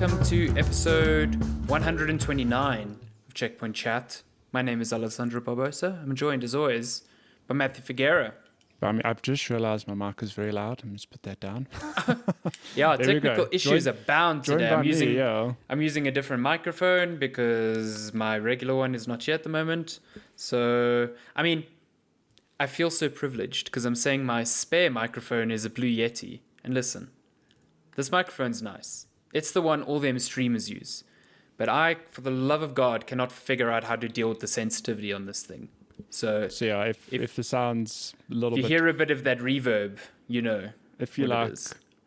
welcome to episode 129 of Checkpoint Chat. My name is Alessandro Barbosa. I'm joined, as always, by Matthew Figuera. I've just realized my mic is very loud. I'm just put that down. Yeah, technical issues abound today. I'm using a different microphone because my regular one is not here at the moment. So, I feel so privileged because I'm saying my spare microphone is a Blue Yeti. And listen, this microphone's nice. It's the one all them streamers use. But I, for the love of God, cannot figure out how to deal with the sensitivity on this thing. So yeah, if the sound's a little bit... If you hear a bit of that reverb, you know. If you like,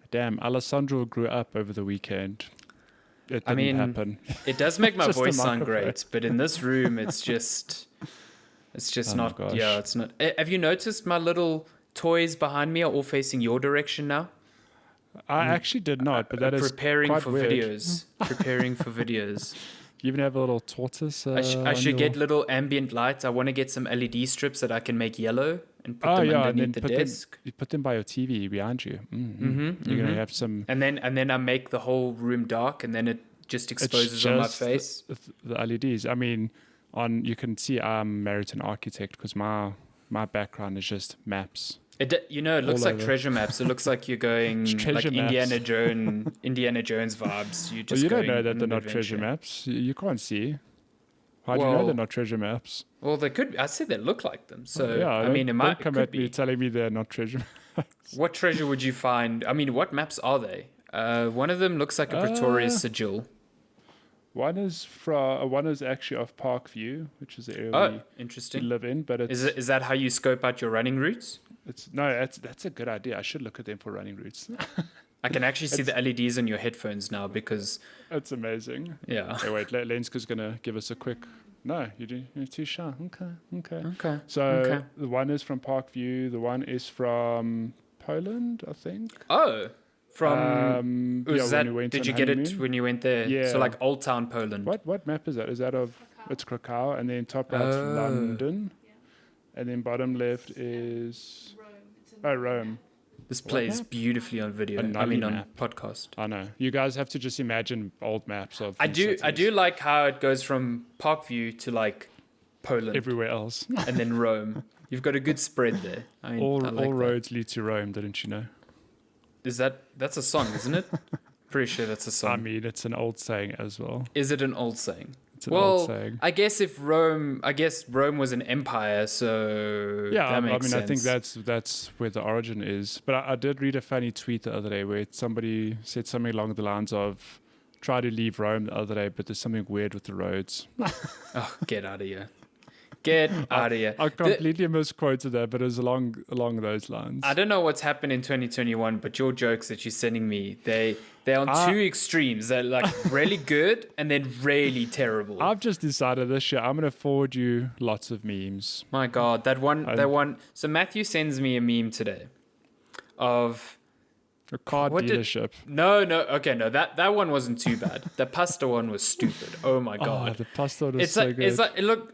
damn, Alessandro grew up over the weekend. It didn't happen. It does make my voice sound great, but in this room, it's just not. Gosh. Yeah, it's not. Have you noticed my little toys behind me are all facing your direction now? I actually did not, but that is quite weird. Preparing for videos. You even have a little tortoise. I should get little ambient lights. I want to get some LED strips that I can make yellow and put them underneath the desk. You put them by your TV behind you. You're gonna have some. And then I make the whole room dark, and then it just exposes on my face. The LEDs. I mean, you can see I'm married to an architect because my background is just maps. It looks like treasure maps. It looks like you're going like Indiana Jones vibes. You don't know that they're not treasure maps. You can't see. How do you know they're not treasure maps? Well, they could be. I said they look like them. So don't come at me telling me they're not treasure maps. What treasure would you find? I mean, what maps are they? One of them looks like a Pretorius sigil. One is actually off Parkview, which is the area we live in. But is that how you scope out your running routes? That's a good idea. I should look at them for running routes. I can actually see the LEDs on your headphones now because... That's amazing. Yeah. Hey, wait, Lenska's going to give us a quick... No, you're too shy. Okay. So the one is from Parkview. The one is from Poland, I think. Oh, from... did you get it when you went there? Yeah. So like Old Town Poland. What map is that? Is that of... Krakow. It's Krakow. And then top right's London. And then bottom left is... Rome. This plays beautifully on video. On podcast. I know. You guys have to just imagine old maps of... I do like how it goes from Parkview to like Poland. Everywhere else. And then Rome. You've got a good spread there. All roads lead to Rome, didn't you know? That's a song, isn't it? Pretty sure that's a song. I mean, it's an old saying as well. Is it an old saying? It's an old saying. I guess Rome was an empire, so that makes sense. I think that's where the origin is. But I did read a funny tweet the other day where somebody said something along the lines of, try to leave Rome the other day, but there's something weird with the roads. Oh, get out of here. Get out of here. I completely misquoted that, but it was along those lines. I don't know what's happened in 2021, but your jokes that you're sending me, they're on two extremes. They're like really good and then really terrible. I've just decided this year I'm going to forward you lots of memes. My God, that one. So Matthew sends me a meme today of... A car dealership. That one wasn't too bad. The pasta one was stupid. Oh my God. Oh, the pasta one was so good.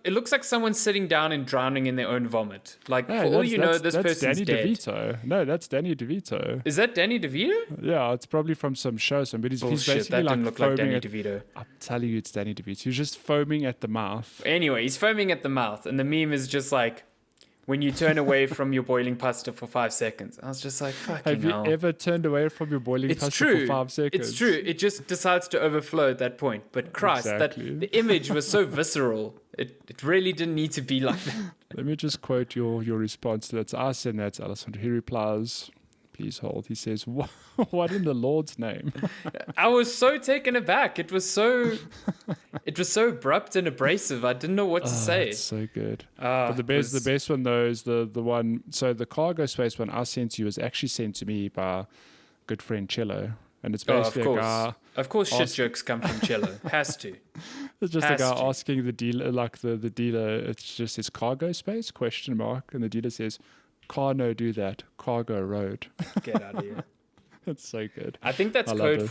It looks like someone's sitting down and drowning in their own vomit. Like, for all you know, this person's Danny dead. DeVito. No, that's Danny DeVito. Is that Danny DeVito? Yeah, it's probably from some show. But he's basically that didn't look like Danny DeVito. I'm telling you, it's Danny DeVito. He's just foaming at the mouth. Anyway, he's foaming at the mouth, and the meme is just like, when you turn away from your boiling pasta for 5 seconds. I was just like, fucking hell. Have you ever turned away from your boiling pasta for 5 seconds? It's true. It just decides to overflow at that point. But Christ, the image was so visceral. It really didn't need to be like that. Let me just quote your response to that. So I send that to Alessandro. He replies, please hold. He says, what in the Lord's name? I was so taken aback. It was so abrupt and abrasive. I didn't know what to say. It's so good. But the best one though is the one. So the cargo space one I sent you was actually sent to me by a good friend Cello, and it's basically a guy. Of course, shit jokes come from Cello. Has to. It's just a guy asking the dealer, like the dealer. It's just his cargo space ? And the dealer says, "Car no do that. Cargo road." Get out of here. That's so good. I think that's code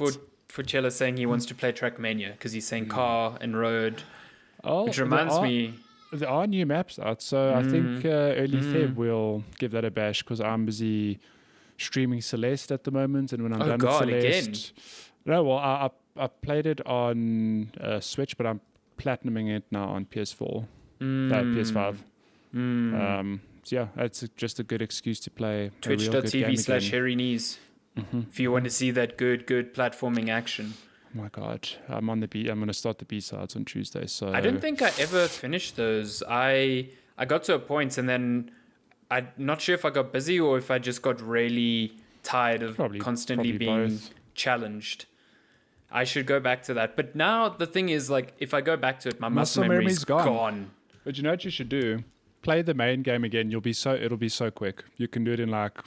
for Cello saying he wants to play Trackmania because he's saying car and road. Which reminds me... There are new maps out, so I think early Feb we'll give that a bash because I'm busy streaming Celeste at the moment, and when I'm done with Celeste... again? No, well, I played it on Switch, but I'm platinuming it now on PS4, PS5. So yeah, it's just a good excuse to play a real good game again. Twitch.tv/hairy knees. If you want to see that good platforming action. Oh my god, I'm on the B. I'm gonna start the B-sides on Tuesday. So I don't think I ever finished those. I got to a point and then I'm not sure if I got busy or if I just got really tired of constantly being both. Challenged. I should go back to that. But now the thing is, like, if I go back to it, my muscle memory's gone. But you know what you should do? Play the main game again. It'll be so quick. You can do it in like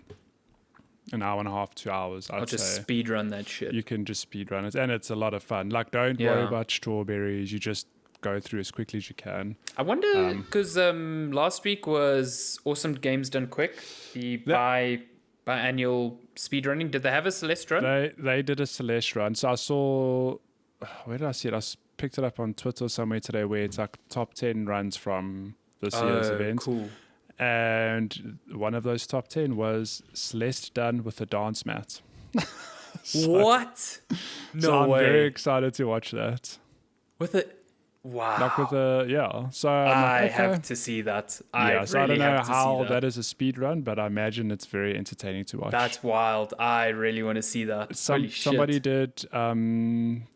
an hour and a half, 2 hours. I'll just speed run that shit. You can just speed run it, and it's a lot of fun. Like, don't worry about strawberries. You just go through as quickly as you can. I wonder, because last week was Awesome Games Done Quick, the biannual speedrunning. Did they have a Celeste run? They did a Celeste run. So I saw, where did I see it? I picked it up on Twitter somewhere today, where it's like top 10 runs from this year's event. Cool. And one of those top 10 was Celeste done with a dance mat. What? No way. I'm very excited to watch that. With a wow. Like with a So I have to see that. So I don't know how that is a speed run, but I imagine it's very entertaining to watch. That's wild. I really want to see that. Somebody did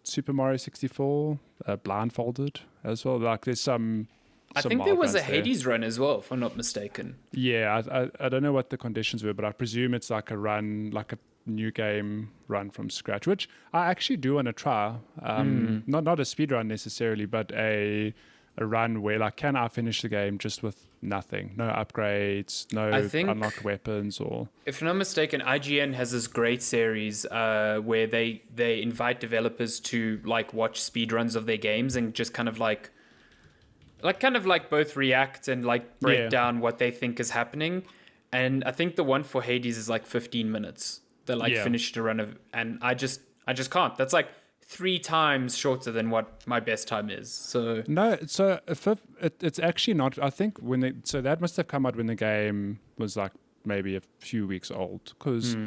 Super Mario 64 blindfolded as well. Like there's some. I think there was a Hades run as well, if I'm not mistaken. Yeah, I don't know what the conditions were, but I presume it's like a run, like a new game run from scratch, which I actually do want to try. Not a speed run necessarily, but a run where like, can I finish the game just with nothing, no upgrades, no unlocked weapons, or if I'm not mistaken, IGN has this great series where they invite developers to like watch speed runs of their games and just kind of like both react and like break down what they think is happening. And I think the one for Hades is like 15 minutes. They like finished a run of, and I just can't. That's like 3 times shorter than what my best time is. So no, so it's actually not. I think that must have come out when the game was like maybe a few weeks old. Because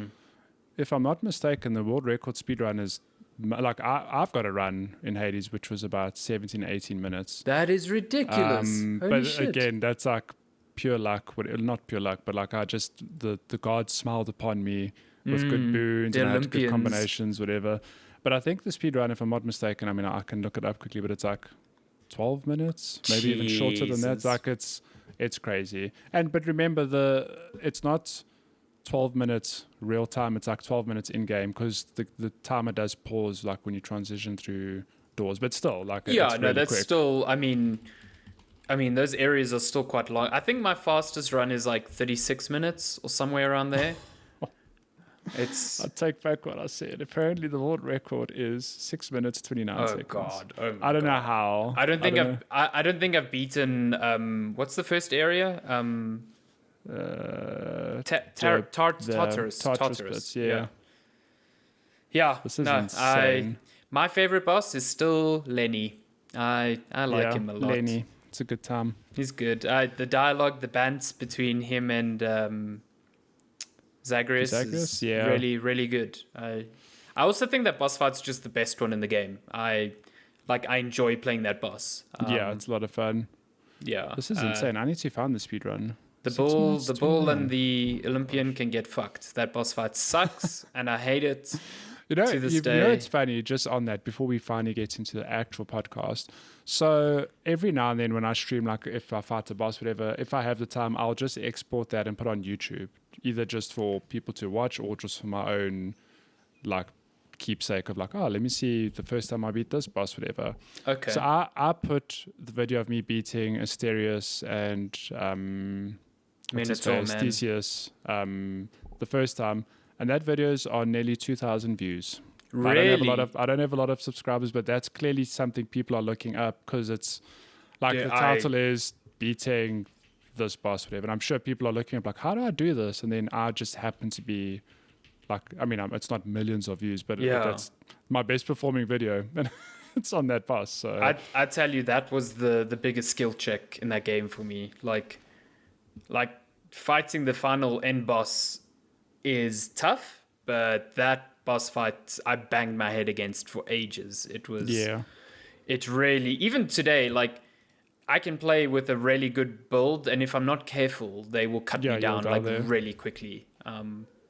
if I'm not mistaken, the world record speedrun is. Like I've got a run in Hades which was about 17 18 minutes. That is ridiculous. Holy shit. Again, that's like pure luck. Not pure luck, but like I just the gods smiled upon me with good boons and I had good combinations, whatever. But I think the speed run, if I'm not mistaken, I mean I can look it up quickly, but it's like 12 minutes, maybe even shorter than that. It's like it's crazy. But remember it's not 12 minutes real time, it's like 12 minutes in game, because the timer does pause like when you transition through doors, but still like it's really that's quick. Still I mean those areas are still quite long. I think my fastest run is like 36 minutes or somewhere around there. I take back what I said. Apparently the world record is 6 minutes 29 seconds. God. I don't know how. I don't think I've beaten what's the first area? Tartarus. Yeah. This is insane. My favorite boss is still Lenny. I like him a lot. Lenny, it's a good time. He's good. The dialogue, the bants between him and Zagreus is really, really good. I also think that boss fight's just the best one in the game. I enjoy playing that boss. It's a lot of fun. Yeah. This is insane. I need to find the speedrun. The bull and the Olympian can get fucked. That boss fight sucks, and I hate it. You know, it's funny, just on that, before we finally get into the actual podcast. So every now and then when I stream, like if I fight a boss, whatever, if I have the time, I'll just export that and put on YouTube, either just for people to watch or just for my own, like, keepsake of like, let me see the first time I beat this boss, whatever. Okay. So I put the video of me beating Asterius and Theseus the first time, and that video's on nearly 2,000 views. Really? I don't have a lot of subscribers, but that's clearly something people are looking up, because it's like the title is beating this boss, whatever. And I'm sure people are looking up like, how do I do this? And then I just happen to be like, I mean, it's not millions of views, but that's my best performing video, and it's on that boss. So I tell you, that was the biggest skill check in that game for me. Like fighting the final end boss is tough, but that boss fight I banged my head against for ages. It was Yeah. it really, even today, like I can play with a really good build, and if I'm not careful, they will cut me down like really quickly.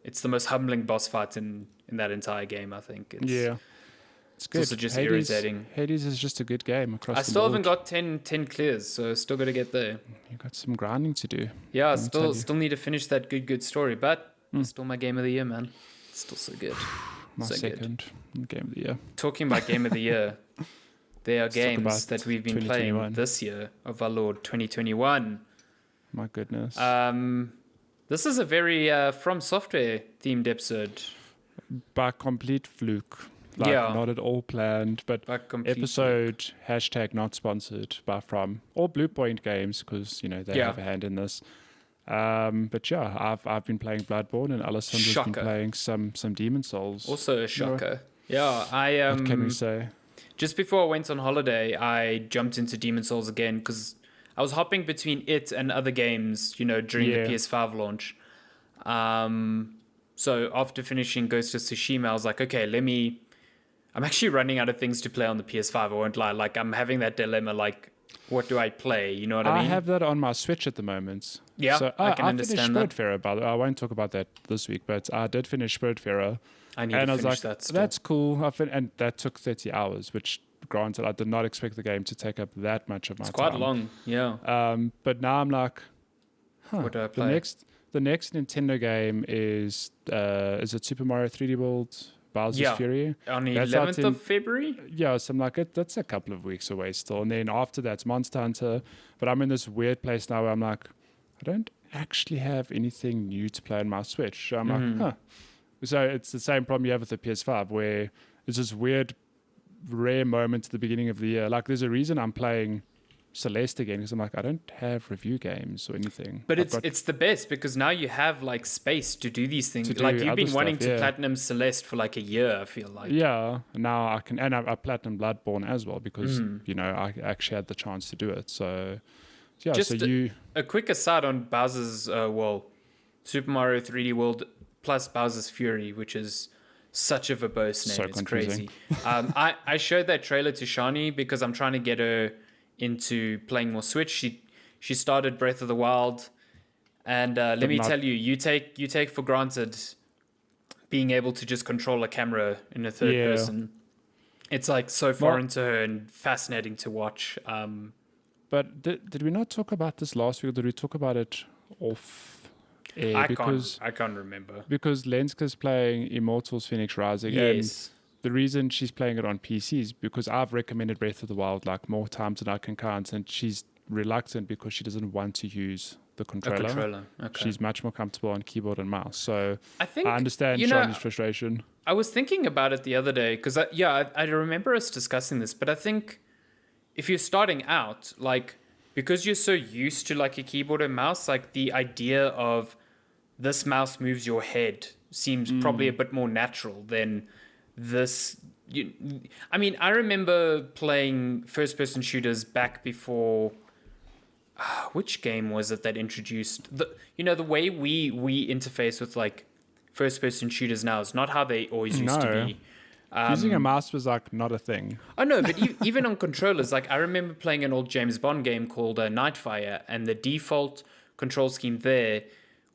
It's the most humbling boss fight in that entire game, I think. It's good. It's also just irritating. Hades is just a good game across the board. I still haven't got 10 clears, so still got to get there. You got some grinding to do. Yeah, still need to finish that good story, but still my game of the year, man. It's still so good. My second game of the year. Talking about game of the year, there are games that we've been playing this year of our Lord 2021. My goodness. This is a very From Software themed episode. By complete fluke. Not at all planned, but episode #, not sponsored by From or Blue Point Games, because they have a hand in this. But yeah, I've been playing Bloodborne, and Alison's been playing some Demon Souls. Also a shocker. Yeah, what can we say? Just before I went on holiday, I jumped into Demon Souls again because I was hopping between it and other games, during the PS5 launch. So after finishing Ghost of Tsushima, I was like, okay, I'm actually running out of things to play on the PS5. I won't lie. Like, I'm having that dilemma, like, what do I play? You know what I mean? I have that on my Switch at the moment. Yeah, so I can understand that. I finished Spiritfarer, by the way. I won't talk about that this week, but I did finish Spiritfarer. I need to finish that still. That's cool. And that took 30 hours, which, granted, I did not expect the game to take up that much of my time. It's quite long, yeah. But now I'm like, what do I play? The next Nintendo game is it Super Mario 3D World? Bowser's Fury. On the 11th of February? Yeah, so I'm like, that's a couple of weeks away still. And then after that's Monster Hunter. But I'm in this weird place now where I'm like, I don't actually have anything new to play on my Switch. So I'm like, So it's the same problem you have with the PS5, where it's this weird, rare moment at the beginning of the year. Like, there's a reason I'm playing Celeste again, because I'm like, I don't have review games or anything. But it's the best, because now you have like space to do these things. Like, you've been wanting to platinum Celeste for like a year, I feel like. Yeah, now I can, and I platinum Bloodborne as well, because I actually had the chance to do it. So yeah, just a quick aside on Bowser's Super Mario 3D World plus Bowser's Fury, which is such a verbose name. So it's crazy. I showed that trailer to Shani because I'm trying to get her into playing more Switch. She started Breath of the Wild, and let me tell you, you take for granted being able to just control a camera in a third person. It's like so foreign to her and fascinating to watch. But did we not talk about this last week, or did we talk about it off air? I can't remember. Because Lenska's playing Immortals Phoenix Rising. Yes. And the reason she's playing it on PC is because I've recommended Breath of the Wild like more times than I can count, and she's reluctant because she doesn't want to use the controller. Okay. She's much more comfortable on keyboard and mouse. So I understand Shani's frustration. I was thinking about it the other day because I remember us discussing this, but I think if you're starting out, like, because you're so used to like a keyboard and mouse, like the idea of this mouse moves your head seems probably a bit more natural than this. I remember playing first-person shooters back before. Which game was it that introduced the way we interface with like first-person shooters now is not how they always used to be. Using a mouse was like not a thing. Oh no, but even on controllers, like I remember playing an old James Bond game called Nightfire, and the default control scheme there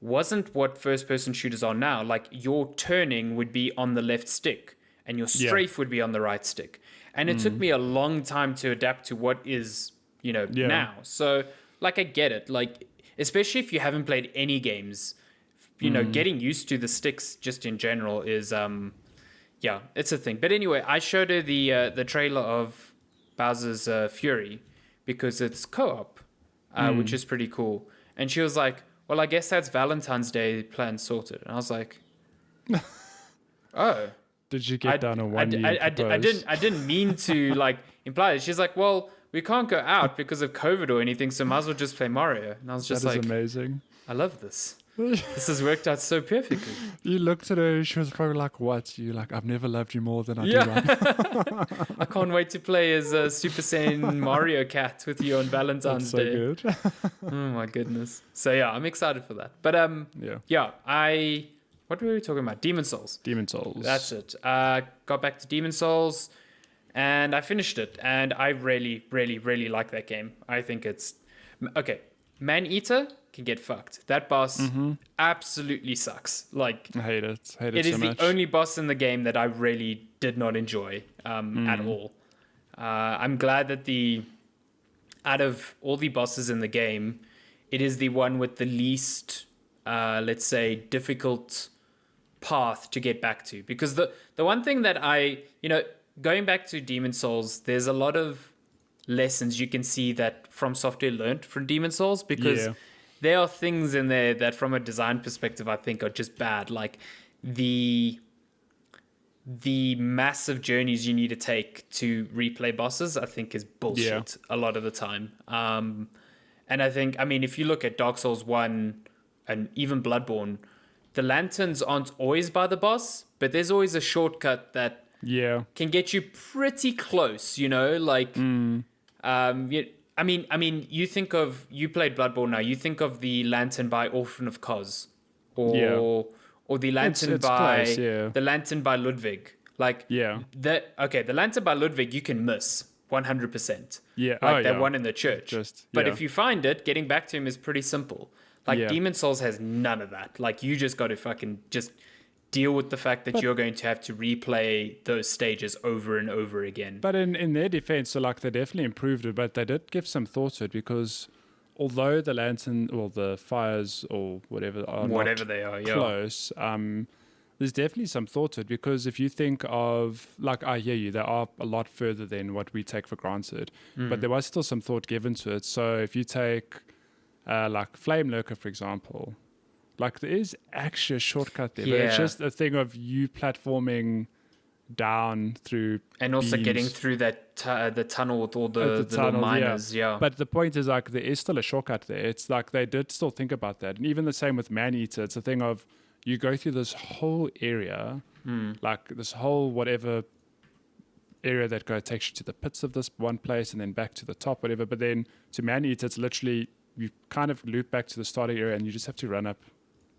wasn't what first-person shooters are now. Like your turning would be on the left stick, and your strafe would be on the right stick. And it took me a long time to adapt to what is, now. So, like, I get it. Like, especially if you haven't played any games, getting used to the sticks just in general is, it's a thing. But anyway, I showed her the trailer of Bowser's Fury because it's co-op, which is pretty cool. And she was like, well, I guess that's Valentine's Day plan sorted. And I was like, oh. Did you get down on one knee? I didn't mean to like imply it. She's like, well, we can't go out because of COVID or anything, so might as well just play Mario. And I was just like, amazing. I love this. This has worked out so perfectly. You looked at her, she was probably like, what? You like, I've never loved you more than I do right now. I can't wait to play as a Super Saiyan Mario Cat with you on Valentine's Day. Good. Oh my goodness. So yeah, I'm excited for that. But I What were we talking about? Demon Souls. Demon Souls. That's it. Got back to Demon Souls, and I finished it, and I really, really, really like that game. I think it's okay. Man Eater can get fucked. That boss absolutely sucks. Like, I hate it. It is the only boss in the game that I really did not enjoy at all. I'm glad that out of all the bosses in the game, it is the one with the least, let's say, difficult path to get back to. Because the one thing that going back to Demon Souls, there's a lot of lessons you can see that From Software learned from Demon Souls, because there are things in there that from a design perspective I think are just bad, like the massive journeys you need to take to replay bosses I think is bullshit a lot of the time. And I think, I mean, if you look at Dark Souls 1 and even Bloodborne, the lanterns aren't always by the boss, but there's always a shortcut that can get you pretty close, like I mean, you played Bloodborne now. You think of the lantern by Orphan of Kos, or the lantern the lantern by Ludwig. Like the lantern by Ludwig you can miss 100%. Like that one in the church. But if you find it, getting back to him is pretty simple. Like Demon Souls has none of that. Like you just got to fucking just deal with the fact that you're going to have to replay those stages over and over again. But in their defense, so like they definitely improved it, but they did give some thought to it, because although the lantern or the fires or whatever they are close, there's definitely some thought to it, because if you think of, like, I hear you, they are a lot further than what we take for granted, but there was still some thought given to it. So if you take like Flame Lurker, for example, like there is actually a shortcut there, but it's just a thing of you platforming down through and also beams. Getting through that the tunnel with all the little miners. But the point is, like, there is still a shortcut there. It's like they did still think about that. And even the same with Man-Eater, it's a thing of you go through this whole area, like this whole whatever area that takes you to the pits of this one place and then back to the top, whatever. But then to Man-Eater, it's literally you kind of loop back to the starting area and you just have to run up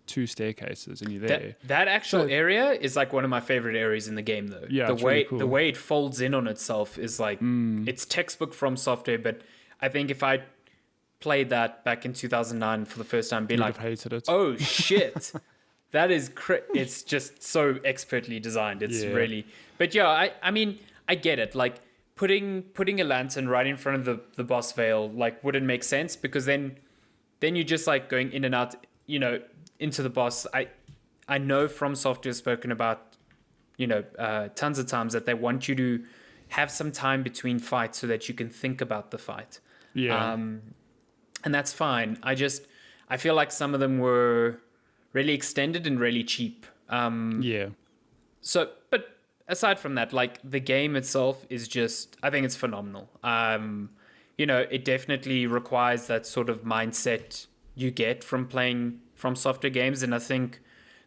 2 staircases and you're there. That actual area is like one of my favorite areas in the game, though. Yeah, the way it folds in on itself is like it's textbook From Software. But I think if I played that back in 2009 for the first time, being like, hated it. Oh shit, that is it's just so expertly designed. It's really. But I mean, I get it. Like putting a lantern right in front of the boss veil like wouldn't make sense, because then you're just like going in and out, into the boss. I know From Software spoken about, tons of times that they want you to have some time between fights so that you can think about the fight. And that's fine. I feel like some of them were really extended and really cheap. So, but aside from that, like the game itself is just, I think it's phenomenal. It definitely requires that sort of mindset you get from playing From Software games, and I think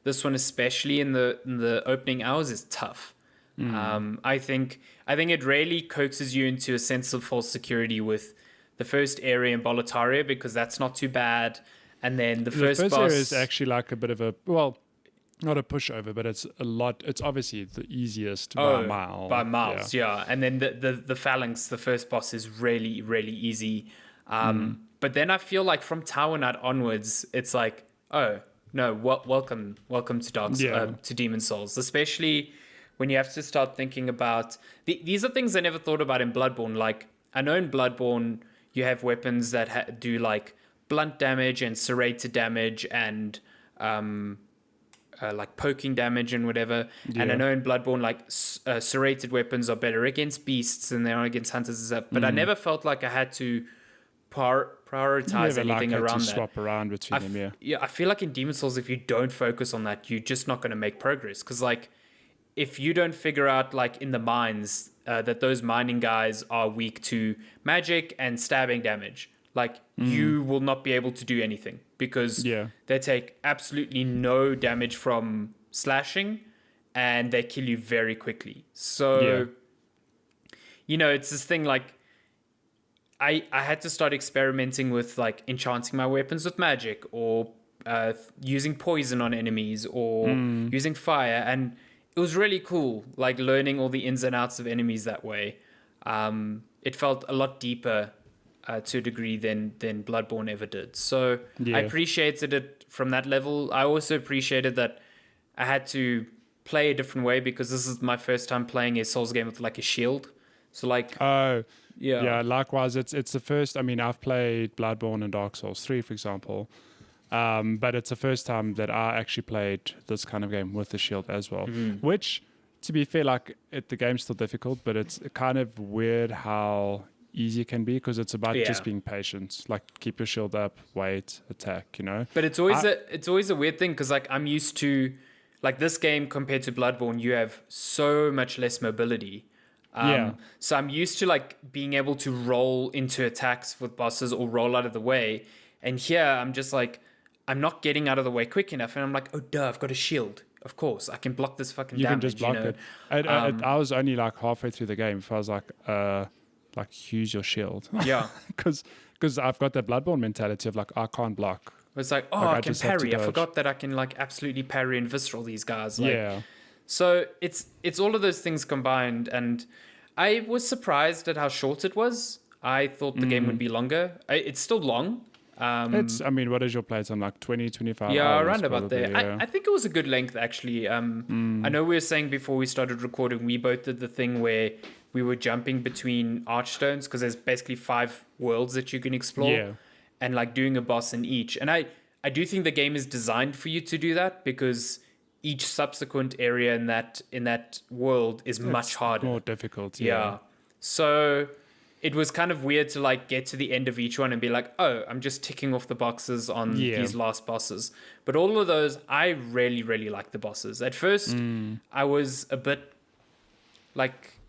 this one, especially in the opening hours, is tough. I think it really coaxes you into a sense of false security with the first area in Boletaria, because that's not too bad, and then the first boss area is actually like a bit of a, well, not a pushover, but it's a lot. It's obviously the easiest by a mile. By miles, yeah. And then the Phalanx, the first boss, is really, really easy. But then I feel like from Tower Knight onwards, it's like, oh no, welcome to Demon Souls, especially when you have to start thinking about these are things I never thought about in Bloodborne. Like I know in Bloodborne you have weapons that do like blunt damage and serrated damage and like poking damage and whatever. And I know in Bloodborne like serrated weapons are better against beasts than they are against hunters and stuff. But I never felt like I had to prioritize anything around that. Swap around between them, I feel like in Demon Souls, if you don't focus on that, you're just not going to make progress. Because like, if you don't figure out like in the mines that those mining guys are weak to magic and stabbing damage, like you will not be able to do anything, because they take absolutely no damage from slashing and they kill you very quickly. So, it's this thing like, I had to start experimenting with like enchanting my weapons with magic, or using poison on enemies or using fire, and it was really cool, like learning all the ins and outs of enemies that way. It felt a lot deeper to a degree than Bloodborne ever did. So I appreciated it from that level. I also appreciated that I had to play a different way because this is my first time playing a Souls game with like a shield. So like, yeah. Likewise, it's the first. I mean, I've played Bloodborne and Dark Souls 3, for example, but it's the first time that I actually played this kind of game with the shield as well. Which, to be fair, like the game's still difficult, but it's kind of weird how easy it can be because it's about just being patient. Like keep your shield up, wait, attack. But it's always a weird thing because like I'm used to like this game compared to Bloodborne, you have so much less mobility. So I'm used to like being able to roll into attacks with bosses or roll out of the way. And here I'm just like, I'm not getting out of the way quick enough. And I'm like, oh, duh, I've got a shield. Of course, I can block this fucking damage. You can just block it. I was only like halfway through the game before I was like, use your shield. Yeah. Because I've got that Bloodborne mentality of like, I can't block. It's like, oh, I can parry. I forgot that I can like absolutely parry and visceral these guys. Like, so it's all of those things combined, and I was surprised at how short it was. I thought the game would be longer. It's still long. I mean, what is your playtime? Like 20, 25 hours? Yeah, around about there. Yeah. I think it was a good length, actually. I know we were saying before we started recording, we both did the thing where we were jumping between archstones because there's basically 5 worlds that you can explore and like doing a boss in each. And I do think the game is designed for you to do that because each subsequent area in that world is much harder. More difficult. Yeah. So it was kind of weird to like get to the end of each one and be like, oh, I'm just ticking off the boxes on these last bosses. But all of those, I really, really like the bosses. At first, I was a bit like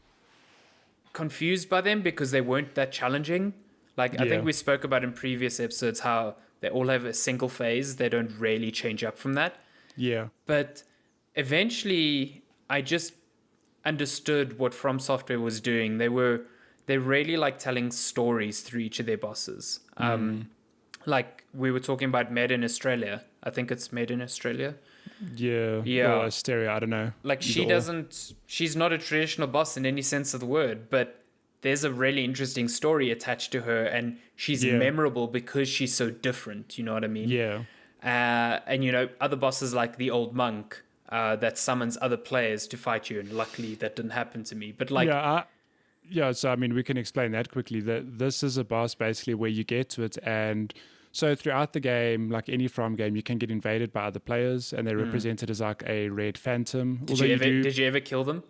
confused by them because they weren't that challenging. Like I think we spoke about in previous episodes how they all have a single phase. They don't really change up from that. Yeah. But eventually, I just understood what From Software was doing. They really like telling stories through each of their bosses. Like we were talking about Made in Australia. I think it's Made in Australia. Yeah. Or Asteria, I don't know. Like she's not a traditional boss in any sense of the word, but there's a really interesting story attached to her, and she's memorable because she's so different. You know what I mean? Yeah. And other bosses like the old monk that summons other players to fight you, and luckily that didn't happen to me. But like, so I mean, we can explain that quickly. That this is a boss basically where you get to it, and so throughout the game, like any From game, you can get invaded by other players, and they're represented as like a red phantom. Did you ever kill them?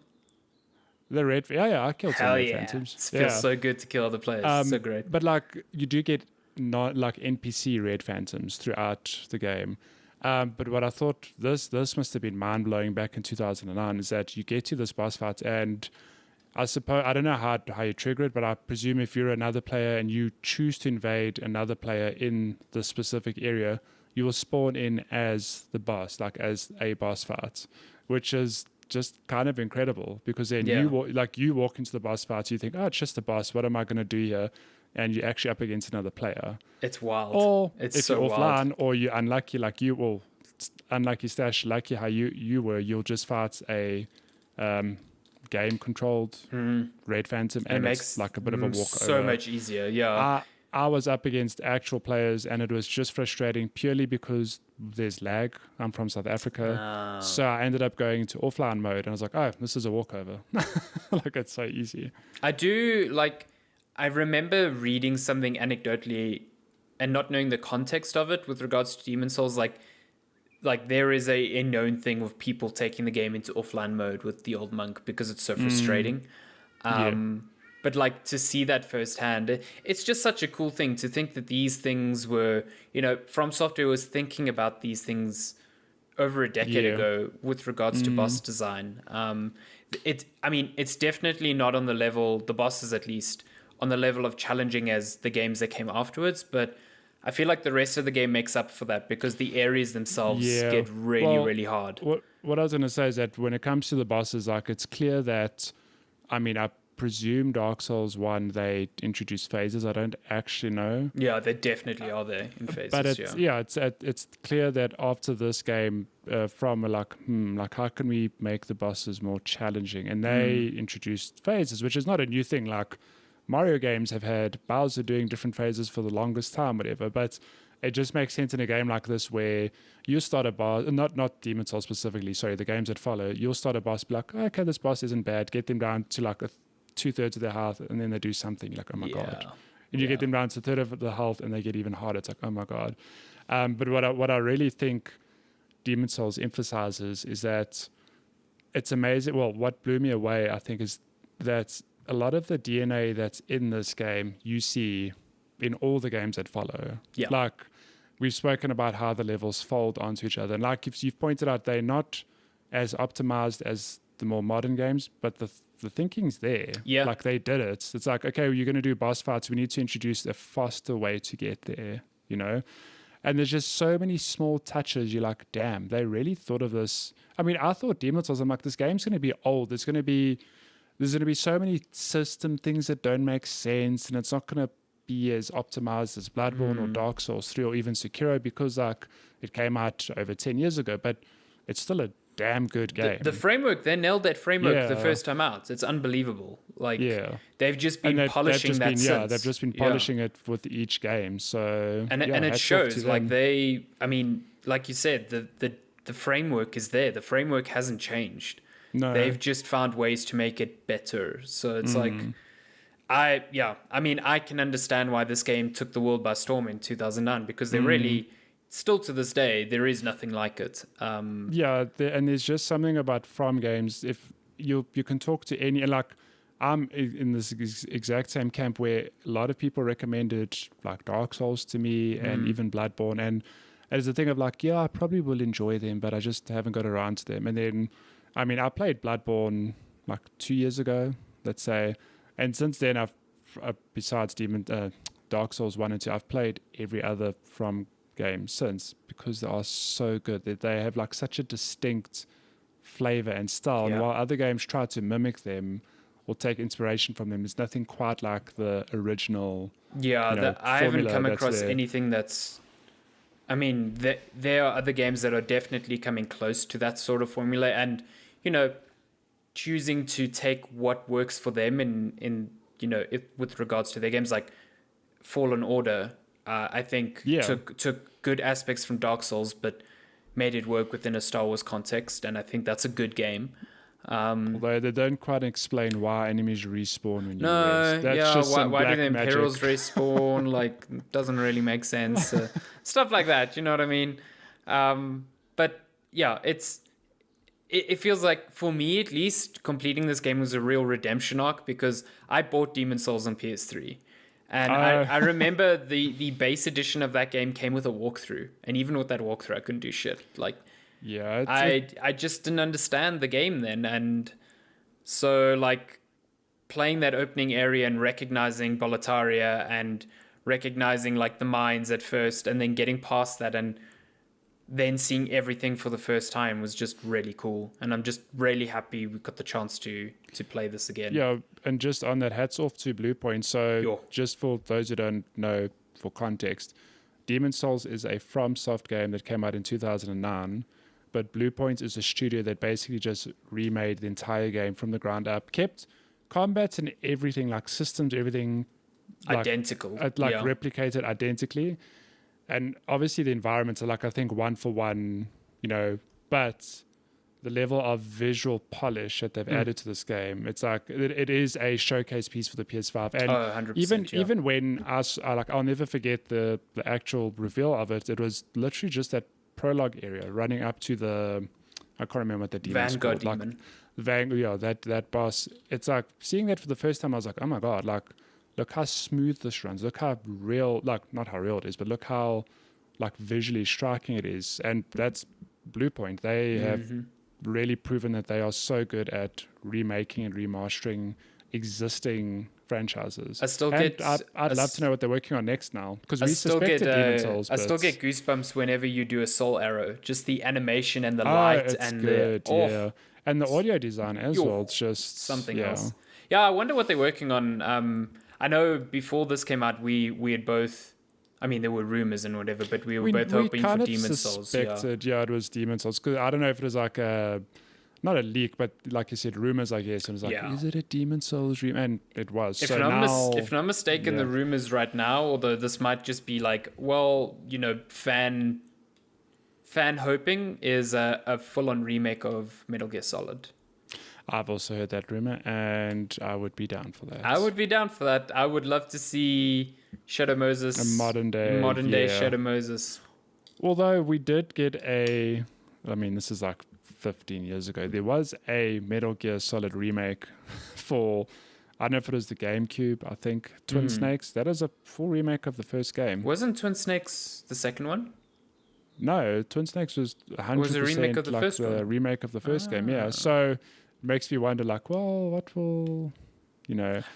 The red, I killed some red phantoms. It feels so good to kill other players. So great. But like, you do get not like NPC red phantoms throughout the game. But what I thought this must have been mind blowing back in 2009 is that you get to this boss fight, and I suppose I don't know how you trigger it, but I presume if you're another player and you choose to invade another player in the specific area, you will spawn in as the boss, like as a boss fight, which is just kind of incredible because then you walk into the boss fight, you think, oh, it's just a boss. What am I going to do here? And you're actually up against another player. It's wild. Or it's if so you're offline, wild. or you're unlucky, like you will, unlucky Stash, lucky how you were, you'll just fight a game-controlled red phantom, and it's like a bit of a walkover. So much easier, yeah. I was up against actual players, and it was just frustrating purely because there's lag. I'm from South Africa. So I ended up going to offline mode, and I was like, oh, this is a walkover. Like, it's so easy. I remember reading something anecdotally and not knowing the context of it with regards to Demon Souls. Like there is a known thing of people taking the game into offline mode with the old monk because it's so frustrating. But like to see that firsthand, it's just such a cool thing to think that these things were, From Software was thinking about these things over a decade ago with regards to boss design. It's definitely not on the level, the bosses at least, on the level of challenging as the games that came afterwards, but I feel like the rest of the game makes up for that because the areas themselves get really hard. What I was going to say is that when it comes to the bosses, like it's clear that, I mean, presume Dark Souls 1, they introduced phases. I don't actually know. Yeah, they definitely are there in phases. But it's clear that after this game, from like how can we make the bosses more challenging? And they introduced phases, which is not a new thing. Like Mario games have had Bowser doing different phases for the longest time, whatever. But it just makes sense in a game like this where you start a boss, not Demon Souls specifically, sorry, the games that follow, you'll start a boss, be like, okay, this boss isn't bad, get them down to like 2/3 of their health, and then they do something, you're like, oh my god. And you get them down to 1/3 of the health, and they get even harder. It's like, oh my god. But what I really think Demon Souls emphasizes is that it's amazing. Well, what blew me away, I think, is that a lot of the DNA that's in this game, you see in all the games that follow. Yeah. Like, we've spoken about how the levels fold onto each other. And like you've pointed out, they're not as optimized as the more modern games, but the thinking's there. Yeah. Like, they did it. It's like, okay, you're going to do boss fights. We need to introduce a faster way to get there, you know? And there's just so many small touches. You're like, damn, they really thought of this. I mean, I thought Demon Souls, I'm like, this game's going to be old. There's going to be so many system things that don't make sense, and it's not going to be as optimized as Bloodborne or Dark Souls 3 or even Sekiro, because like it came out over 10 years ago, but it's still a damn good game. The framework, they nailed that framework the first time out. It's unbelievable. Like, they've just been polishing that since. Yeah, they've just been polishing it with each game. So and it shows. Like, I mean, like you said, the framework is there. The framework hasn't changed. No. They've just found ways to make it better. So it's like, I mean, I can understand why this game took the world by storm in 2009, because they really, still to this day, there is nothing like it. And there's just something about From games. If you can talk to any, like, I'm in this exact same camp where a lot of people recommended like Dark Souls to me and even Bloodborne. And it's the thing of like, yeah, I probably will enjoy them, but I just haven't got around to them. And then, I mean, I played Bloodborne like 2 years ago, let's say. And since then, I've besides Dark Souls 1 and 2, I've played every other From game since, because they are so good. They have like such a distinct flavor and style. And while other games try to mimic them or take inspiration from them, there's nothing quite like the original. I haven't come across anything that's... I mean, there are other games that are definitely coming close to that sort of formula, and, you know, choosing to take what works for them in with regards to their games, like Fallen Order, I think took good aspects from Dark Souls, but made it work within a Star Wars context, and I think that's a good game. Although they don't quite explain why enemies respawn when you rest. That's just why do the Imperials respawn? Like, doesn't really make sense. Stuff like that, you know what I mean? But yeah, it feels like, for me at least, completing this game was a real redemption arc, because I bought Demon Souls on PS3. And I remember the base edition of that game came with a walkthrough. And even with that walkthrough, I couldn't do shit. Like, I just didn't understand the game then. And so, like, playing that opening area and recognizing Boletaria and recognizing, like, the mines at first, and then getting past that and then seeing everything for the first time was just really cool. And I'm just really happy we got the chance to play this again. Yeah, and just on that, hats off to Bluepoint. So just for those who don't know, for context, Demon Souls is a FromSoft game that came out in 2009, but Bluepoint is a studio that basically just remade the entire game from the ground up, kept combat and everything, like systems, everything identical, replicated identically. And obviously the environments are like, I think, one for one, you know, but the level of visual polish that they've added to this game, it's like, it is a showcase piece for the PS5. And 100%, even when I'll never forget the actual reveal of it. It was literally just that prologue area running up to I can't remember what the demon's Vanguard called. demon. That boss. It's like, seeing that for the first time, I was like, oh my God, like, look how smooth this runs. Look how real, like, not how real it is, but look how, like, visually striking it is. And that's Bluepoint. They have really proven that they are so good at remaking and remastering existing franchises. I'd love to know what they're working on next now, because we suspected Demon Souls. I still get goosebumps whenever you do a soul arrow. Just the animation and the light, it's and good, and the audio design as well. It's just something else. Yeah, I wonder what they're working on. I know before this came out, we had both. I mean, there were rumors and whatever, but we were both hoping for Demon Souls. Yeah, it was Demon Souls. Because I don't know if it was like not a leak, but like you said, rumors, I guess. And it was like, is it a Demon Souls remake? And it was. If not mistaken, the rumors right now, although this might just be like, well, fan hoping, is a full-on remake of Metal Gear Solid. I've also heard that rumor, and I would be down for that. I would be down for that. I would love to see Shadow Moses. A modern day Shadow Moses. Although we did get this is like 15 years ago, there was a Metal Gear Solid remake for, I don't know if it was the GameCube, I think, Twin Snakes. That is a full remake of the first game. Wasn't Twin Snakes the second one? No, Twin Snakes was 100% was a remake of the first one? Remake of the first game, yeah. So it makes me wonder, like, well, what will,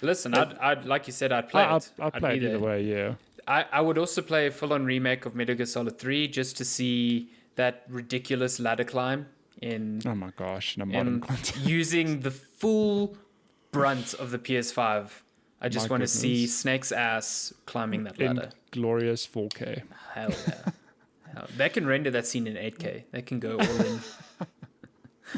Listen, I'd like you said, I'd play it. I'll play it either way, yeah. I would also play a full-on remake of Metal Gear Solid 3 just to see that ridiculous ladder climb in... Oh my gosh, in a modern context. Using the full brunt of the PS5. I just want to see Snake's ass climbing that ladder. In glorious 4K. Hell yeah. They can render that scene in 8K. They can go all in.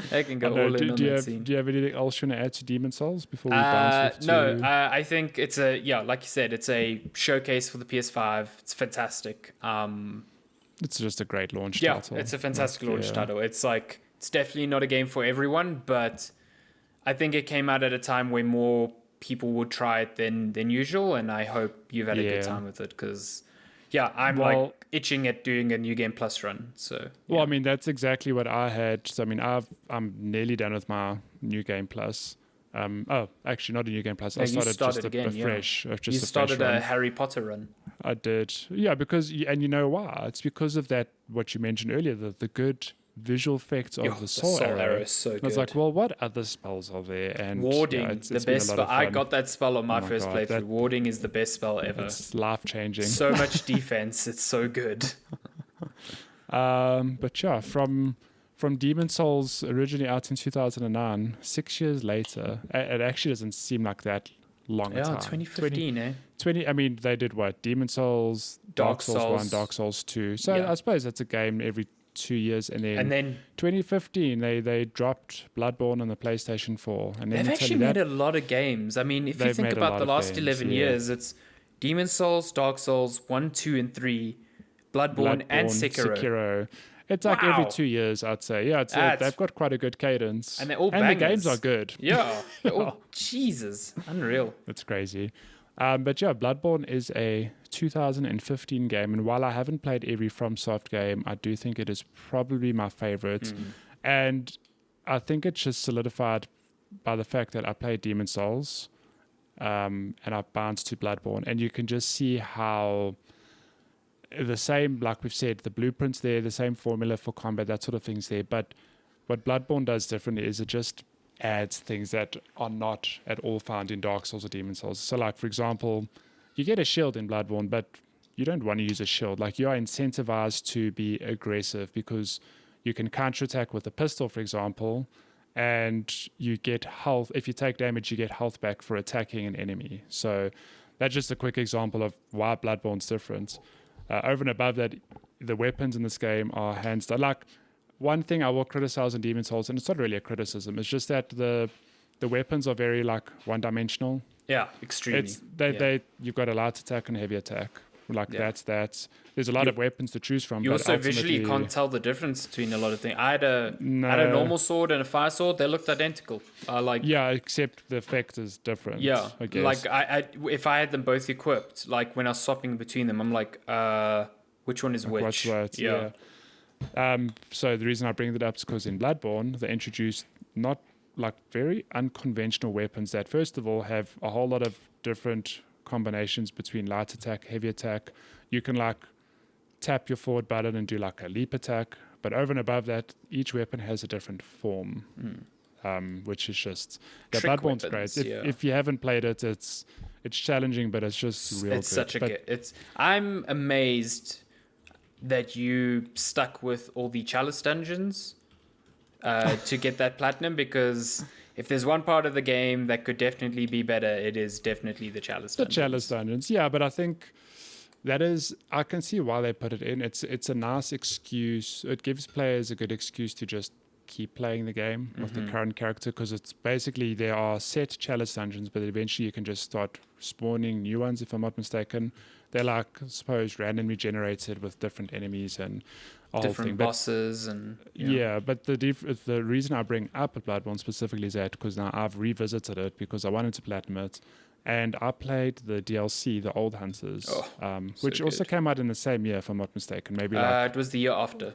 They can go all in on that scene. Do you have anything else you want to add to Demon Souls before we bounce off to... No, I think it's like you said, it's a showcase for the PS5. It's fantastic. It's just a great launch title. Yeah, it's a fantastic launch title. It's definitely not a game for everyone, but I think it came out at a time where more people would try it than usual, and I hope you've had a good time with it, because... Yeah, I'm itching at doing a New Game Plus run. So well, I mean, that's exactly what I had. So I mean, I'm nearly done with my New Game Plus. Actually, not a New Game Plus. I started just a fresh. You started a Harry Potter run. I did. Yeah, because and you know why? It's because of that. What you mentioned earlier, the good visual effects of the Soul Arrow is so good. I was like, well, what other spells are there? And warding, the best spell. I got that spell on my first playthrough. Warding is the best spell ever. It's life changing. So much defense. It's so good. But yeah, from Demon Souls, originally out in 2009, 6 years later, it actually doesn't seem like that long a time. 2015, 20. I mean, they did what? Demon Souls, Dark Souls 1, Dark Souls 2. So I suppose that's a game every 2 years, and then 2015 they dropped Bloodborne on the PlayStation 4, and then they've actually made a lot of games. I mean, if you think about the last 11 years, it's Demon Souls, Dark Souls 1, 2, and 3, Bloodborne and Sekiro. It's like every 2 years, I'd say. Yeah, they've got quite a good cadence, and they're all bangers. The games are good. Yeah. Jesus, unreal. It's crazy. But yeah, Bloodborne is a 2015 game, and while I haven't played every FromSoft game, I do think it is probably my favorite. And I think it's just solidified by the fact that I played Demon Souls, and I bounced to Bloodborne, and you can just see how the same, like we've said, the blueprint's there, the same formula for combat, that sort of thing's there. But what Bloodborne does differently is it just adds things that are not at all found in Dark Souls or Demon Souls. So like, for example, you get a shield in Bloodborne, but you don't want to use a shield. Like, you are incentivized to be aggressive because you can counterattack with a pistol, for example, and you get health. If you take damage, you get health back for attacking an enemy. So that's just a quick example of why Bloodborne's different. Over and above that, the weapons in this game are hands down. Like, one thing I will criticize in Demon Souls, and it's not really a criticism, it's just that the weapons are very one-dimensional. Yeah, extremely. You've got a light attack and a heavy attack. That's there's a lot of weapons to choose from. You also visually can't tell the difference between a lot of things. I had a normal sword and a fire sword. They looked identical. Except the effect is different. Yeah, I guess. like if I had them both equipped, like when I was swapping between them, I'm like, which one is which? What's what? Yeah. So the reason I bring that up is because in Bloodborne they introduced not like very unconventional weapons that first of all have a whole lot of different combinations between light attack, heavy attack. You can like tap your forward button and do like a leap attack, but over and above that, each weapon has a different form, which is just Bloodborne's weapons, great. If you haven't played it, it's challenging, but it's just real. It's good. I'm amazed that you stuck with all the chalice dungeons to get that platinum, because if there's one part of the game that could definitely be better, it is definitely the Chalice Dungeons. The Chalice Dungeons, yeah, but I think that is, I can see why they put it in. It's a nice excuse. It gives players a good excuse to just keep playing the game with the current character, because it's basically there are set Chalice Dungeons, but eventually you can just start spawning new ones, if I'm not mistaken. They're like, I suppose, randomly generated with different enemies and a different whole thing. bosses and but the reason I bring up Bloodborne specifically is that because now I've revisited it because I wanted to platinum it, and I played the DLC, the Old Hunters, which also came out in the same year, if I'm not mistaken. Maybe it was the year after.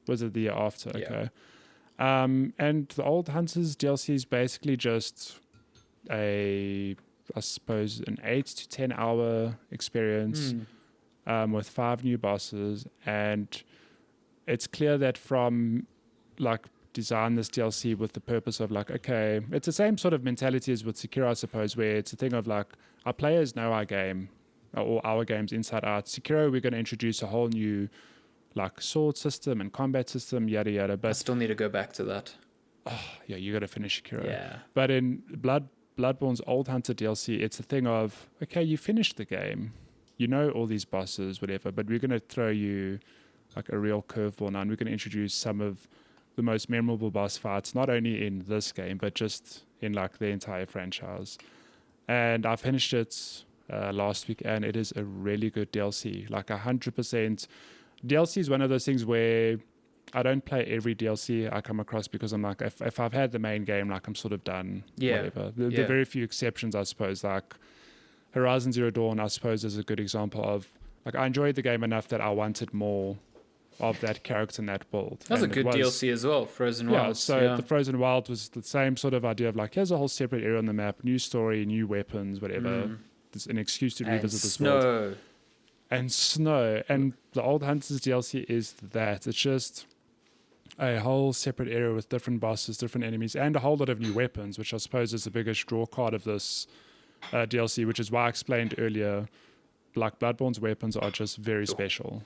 Was it the year after? Yeah. Okay. And the Old Hunters DLC is basically just I suppose, an 8 to 10 hour experience with 5 new bosses. And it's clear that from like design this DLC with the purpose of like, okay, it's the same sort of mentality as with Sekiro, I suppose, where it's a thing of like, our players know our game, or our games inside out. Sekiro, we're going to introduce a whole new like sword system and combat system, yada yada. But I still need to go back to that. Yeah, you got to finish Sekiro. Yeah. But in Bloodborne's Old Hunter DLC, it's a thing of, okay, you finished the game, you know all these bosses, whatever, but we're going to throw you like a real curveball now, and we're going to introduce some of the most memorable boss fights, not only in this game, but just in like the entire franchise. And I finished it last week, and it is a really good DLC, like 100%. DLC is one of those things where I don't play every DLC I come across, because I'm like, if I've had the main game, like I'm sort of done, whatever. The very few exceptions, I suppose, like Horizon Zero Dawn, I suppose, is a good example of, like, I enjoyed the game enough that I wanted more of that character and that build. That was a good DLC as well, Frozen Wilds. The Frozen Wild was the same sort of idea of like, here's a whole separate area on the map, new story, new weapons, whatever. There's an excuse to revisit this world. And snow. And the Old Hunters DLC is that. It's just a whole separate area with different bosses, different enemies, and a whole lot of new weapons, which I suppose is the biggest draw card of this DLC, which is why I explained earlier, like Bloodborne's weapons are just very special.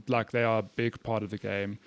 Like they are a big part of the game.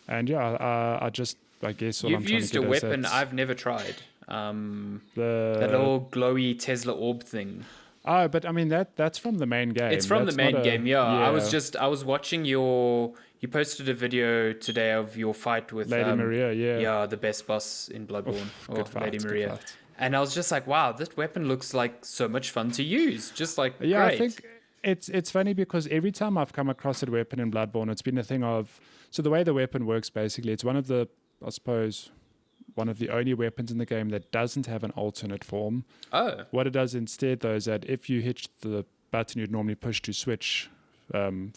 And yeah, I guess what You've I'm trying used to a get weapon I've never tried. That little glowy Tesla orb thing. Oh, but I mean that's from the main game. It's from the main game, yeah. I was watching you posted a video today of your fight with Lady Maria, yeah, the best boss in Bloodborne, good fight, Lady good Maria. fight. And I was just like, wow, this weapon looks like so much fun to use. Just like great. I think it's funny because every time I've come across that weapon in Bloodborne, it's been a thing of, so the way the weapon works basically, it's one of the only weapons in the game that doesn't have an alternate form. Oh. What it does instead, though, is that if you hit the button you'd normally push to switch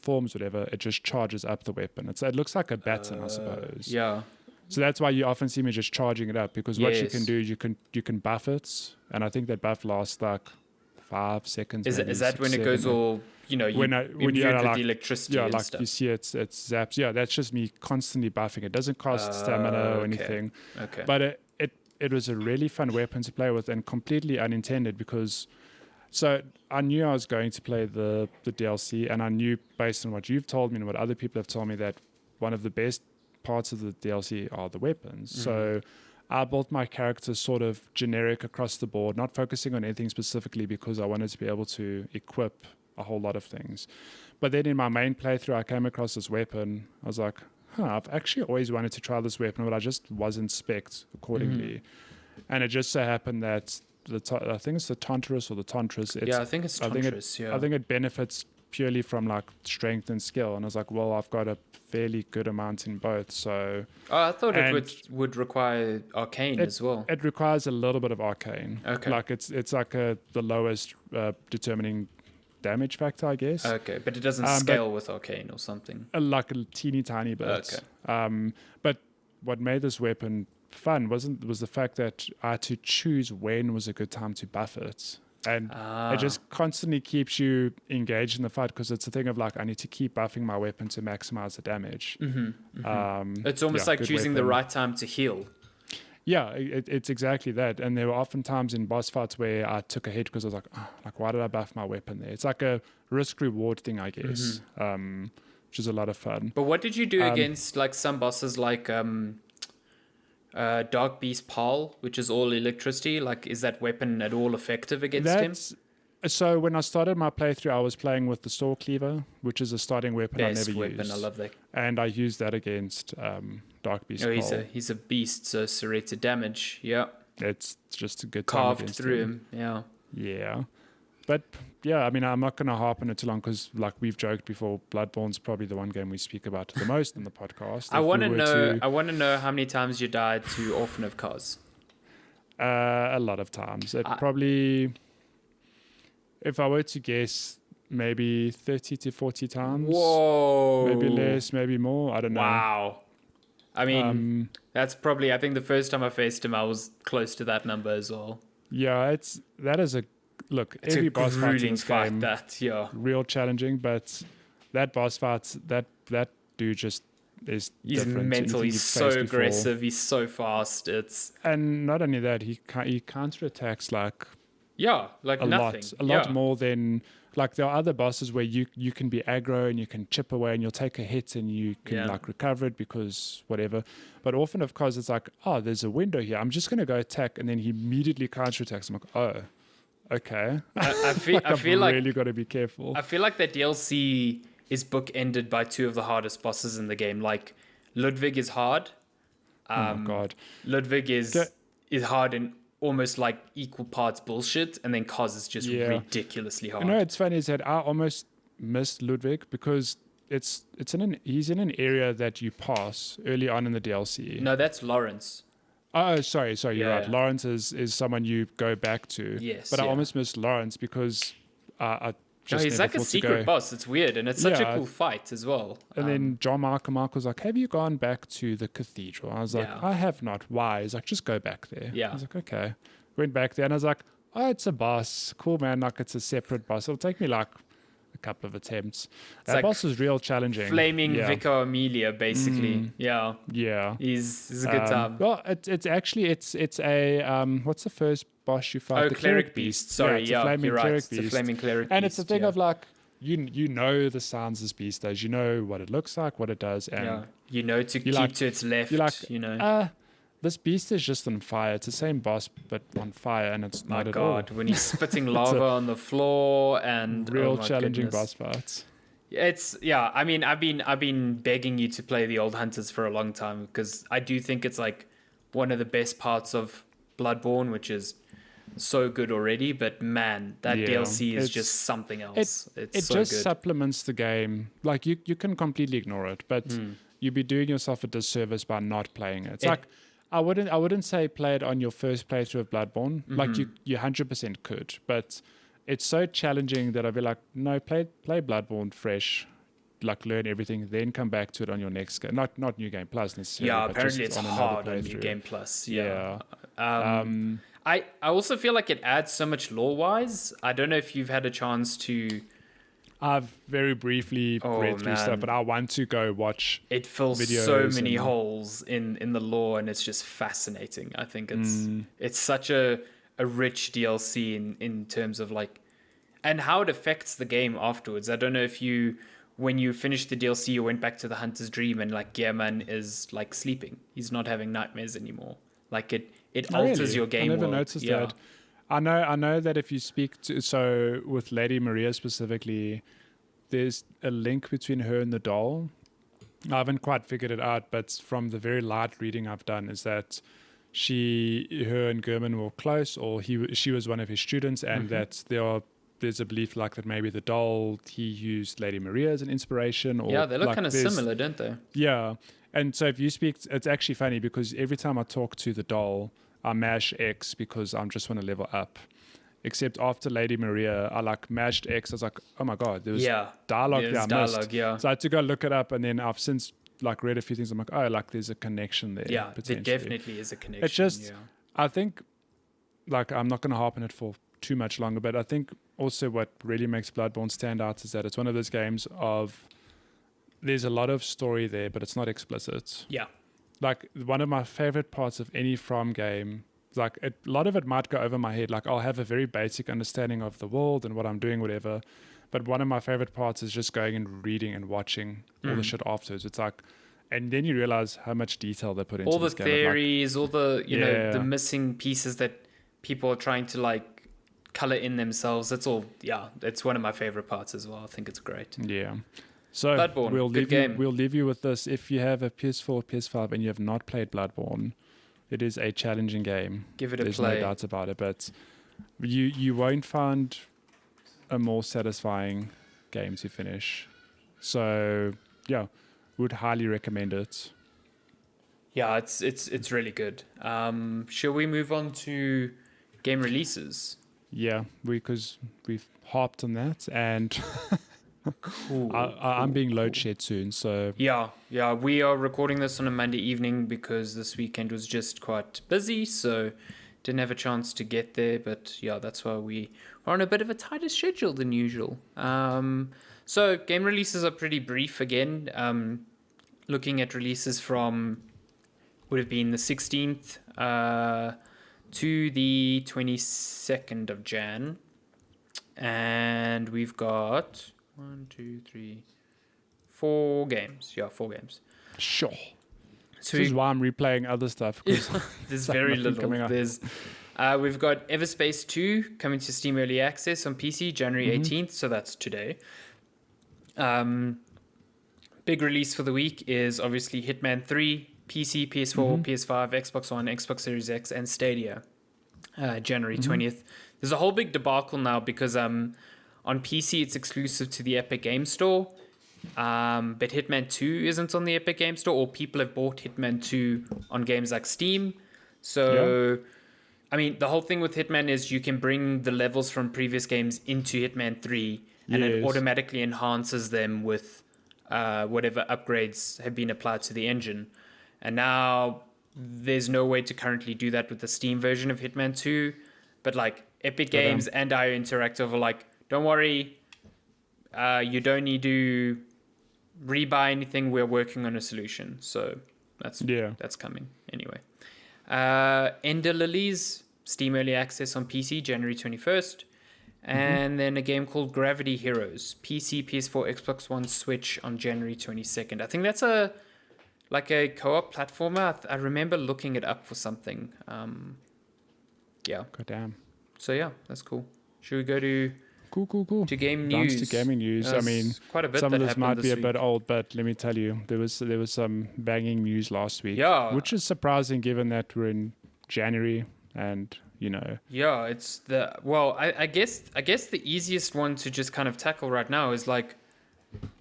forms, whatever, it just charges up the weapon. It looks like a baton, I suppose. Yeah. So that's why you often see me just charging it up, because what you can do, you can buff it, and I think that buff lasts like 5 seconds. Is that when it goes all, when you with the electricity and stuff? You see it zaps. Yeah, that's just me constantly buffing. It doesn't cost stamina or anything. Okay. But it was a really fun weapon to play with, and completely unintended, because so I knew I was going to play the DLC, and I knew based on what you've told me and what other people have told me that one of the best parts of the DLC are the weapons. So I built my character sort of generic across the board, not focusing on anything specifically, because I wanted to be able to equip a whole lot of things. But then in my main playthrough, I came across this weapon. I was like, I've actually always wanted to try this weapon, but I just wasn't spec'd accordingly. And it just so happened that I think it's the Tantris or the Tantris. I think it's Tantris, I think it benefits purely from like strength and skill. And I was like, well, I've got a fairly good amount in both. So I thought it would require arcane as well. It requires a little bit of arcane. Okay. Like it's like the lowest determining damage factor, I guess. Okay, but it doesn't scale with arcane or something. Like a teeny tiny bit. Okay. But what made this weapon fun was the fact that I had to choose when was a good time to buff it. And it just constantly keeps you engaged in the fight, because it's a thing of like, I need to keep buffing my weapon to maximize the damage. It's almost like choosing the right time to heal. Yeah, it's exactly that. And there were often times in boss fights where I took a hit because I was like, why did I buff my weapon there? It's like a risk-reward thing, I guess, which is a lot of fun. But what did you do against like some bosses like Dark Beast Pal, which is all electricity. Like, is that weapon at all effective against him? So when I started my playthrough, I was playing with the Sword Cleaver, which is a starting weapon I never used. I love that. And I used that against Dark Beast. Oh, he's a beast, so serrated damage. Yeah. It's just a good time carved through him. Yeah. Yeah. But yeah, I mean, I'm not going to harp on it too long because, like we've joked before, Bloodborne's probably the one game we speak about the most in the podcast. I want to know how many times you died to Orphan of Kos. A lot of times. Probably, if I were to guess, maybe 30 to 40 times. Whoa. Maybe less, maybe more. I don't know. Wow. I mean, that's probably, I think the first time I faced him, I was close to that number as well. Yeah, it's every boss fight in this game, real challenging, but that boss fight, that dude just is he's different. Mental. He's so aggressive. He's so fast. And not only that, he counterattacks like a nothing. lot more than like there are other bosses where you can be aggro and you can chip away and you'll take a hit and you can like recover it because whatever. But often, of course, it's like, oh, there's a window here. I'm just gonna go attack, and then he immediately counterattacks. I'm like, oh. Okay. I feel like really got to be careful. I feel like that DLC is bookended by two of the hardest bosses in the game. Like Ludwig is hard. Oh my god. Ludwig is hard in almost like equal parts bullshit, and then Kos is just ridiculously hard. You know, it's funny is that I almost missed Ludwig because he's in an area that you pass early on in the DLC. No, that's Lawrence. Oh, sorry, you're right. Lawrence is someone you go back to. Yes. But I almost missed Lawrence because I just he's like a secret boss. It's weird, and it's such a cool fight as well. And then John Mark was like, have you gone back to the cathedral? I was like, I have not. Why? He's like, just go back there. Yeah. I was like, okay. Went back there, and I was like, oh, it's a boss. Cool, man. Like, it's a separate boss. It'll take me like a couple of attempts. That boss was real challenging. Flaming Vicar Amelia, basically. Yeah. He's a good time. Well, it's a what's the first boss you fight? The Cleric Beast. Sorry, it's a flaming you're right. Cleric It's Beast. a flaming Cleric Beast. And it's a thing of like you know the sounds this beast does. You know what it looks like, what it does, and you know to keep to its left. You're like, you know. This beast is just on fire. It's the same boss, but on fire, and it's not at all. My God, when he's spitting lava on the floor and real challenging boss fights. I mean, I've been begging you to play the old Hunters for a long time because I do think it's like one of the best parts of Bloodborne, which is so good already. But man, that DLC is just something else. It's so just good. Supplements the game. Like you can completely ignore it, but you'd be doing yourself a disservice by not playing it. It's like. I wouldn't say play it on your first playthrough of Bloodborne. Like you 100% could, but it's so challenging that I'd be like, no, play Bloodborne fresh, like learn everything, then come back to it on your next game. Not New Game Plus necessarily. Yeah, but apparently just it's hard on New Game Plus. Yeah. I also feel like it adds so much lore-wise. I don't know if you've had a chance to. I've very briefly read through stuff, but I want to go watch. It fills so many holes in the lore, and it's just fascinating. I think it's such a rich DLC in terms of like, and how it affects the game afterwards. I don't know if when you finished the DLC, you went back to the Hunter's Dream, and like Gearman is like sleeping. He's not having nightmares anymore. Like it alters your game. I never world. noticed that. I know that if you speak to with Lady Maria specifically, there's a link between her and the doll. I haven't quite figured it out, but from the very light reading I've done, is that her and German were close, or she was one of his students, and that there's a belief like that maybe the doll he used Lady Maria as an inspiration. Or they look like kind of similar, don't they? Yeah, and so if you speak, it's actually funny because every time I talk to the doll, I mash X because I just want to level up. Except after Lady Maria, I like mashed X. I was like, oh my God, there was dialogue there I missed. So I had to go look it up, and then I've since like read a few things. I'm like, oh, like there's a connection there. Yeah, there definitely is a connection. It's just, I think, like I'm not going to harp on it for too much longer, but I think also what really makes Bloodborne stand out is that it's one of those games of there's a lot of story there, but it's not explicit. Yeah. Like one of my favorite parts of any From game, like a lot of it might go over my head. Like I'll have a very basic understanding of the world and what I'm doing, whatever. But one of my favorite parts is just going and reading and watching all the shit afterwards. It's like And then you realize how much detail they put into all the this game. theories, all the Yeah. the missing pieces that people are trying to like color in themselves. That's all. Yeah, it's one of my favorite parts as well. I think it's great. Yeah. So Bloodborne, we'll good leave game. we'll leave you with this. If you have a PS4, PS5, and you have not played Bloodborne, it is a challenging game. Give it a There's play. no doubts about it. But you won't find a more satisfying game to finish. So yeah, would highly recommend it. Yeah, it's really good. Shall we move on to game releases? Yeah, because we've harped on that, and Cool. I'm being load shed soon. So Yeah, we are recording this on a Monday evening because this weekend was just quite busy, so didn't have a chance to get there. But yeah, that's why we are on a bit of a tighter schedule than usual. So game releases are pretty brief again. Looking at releases from would have been the 16th to the 22nd of Jan, and we've got 4 games. Yeah, 4 games. sure. So This is why I'm replaying other stuff. Because there's very little. coming up. There's we've got Everspace 2 coming to Steam Early Access on PC January 18th, so that's today. Big release for the week is obviously Hitman 3, PC, PS4, PS5, Xbox One, Xbox Series X, and Stadia. January 20th. There's a whole big debacle now because on PC it's exclusive to the Epic Game Store, but Hitman 2 isn't on the Epic Game Store, or people have bought Hitman 2 on games like Steam. So, I mean, the whole thing with Hitman is you can bring the levels from previous games into Hitman 3, and it automatically enhances them with whatever upgrades have been applied to the engine. And now there's no way to currently do that with the Steam version of Hitman 2. But like Epic Games and IO Interactive are like, don't worry, you don't need to rebuy anything. We're working on a solution. So that's coming anyway. Ender Lilies, Steam Early Access on PC, January 21st. And then a game called Gravity Heroes, PC, PS4, Xbox One, Switch on January 22nd. I think that's a co-op platformer. I remember looking it up for something. Yeah. God damn. So yeah, that's cool. Should we go to Cool. to game news? To gaming news. I mean, quite a bit. Some that of this might be a week. bit old, but let me tell you, there was some banging news last week. Yeah. Which is surprising given that we're in January and Yeah, it's I guess the easiest one to just kind of tackle right now is like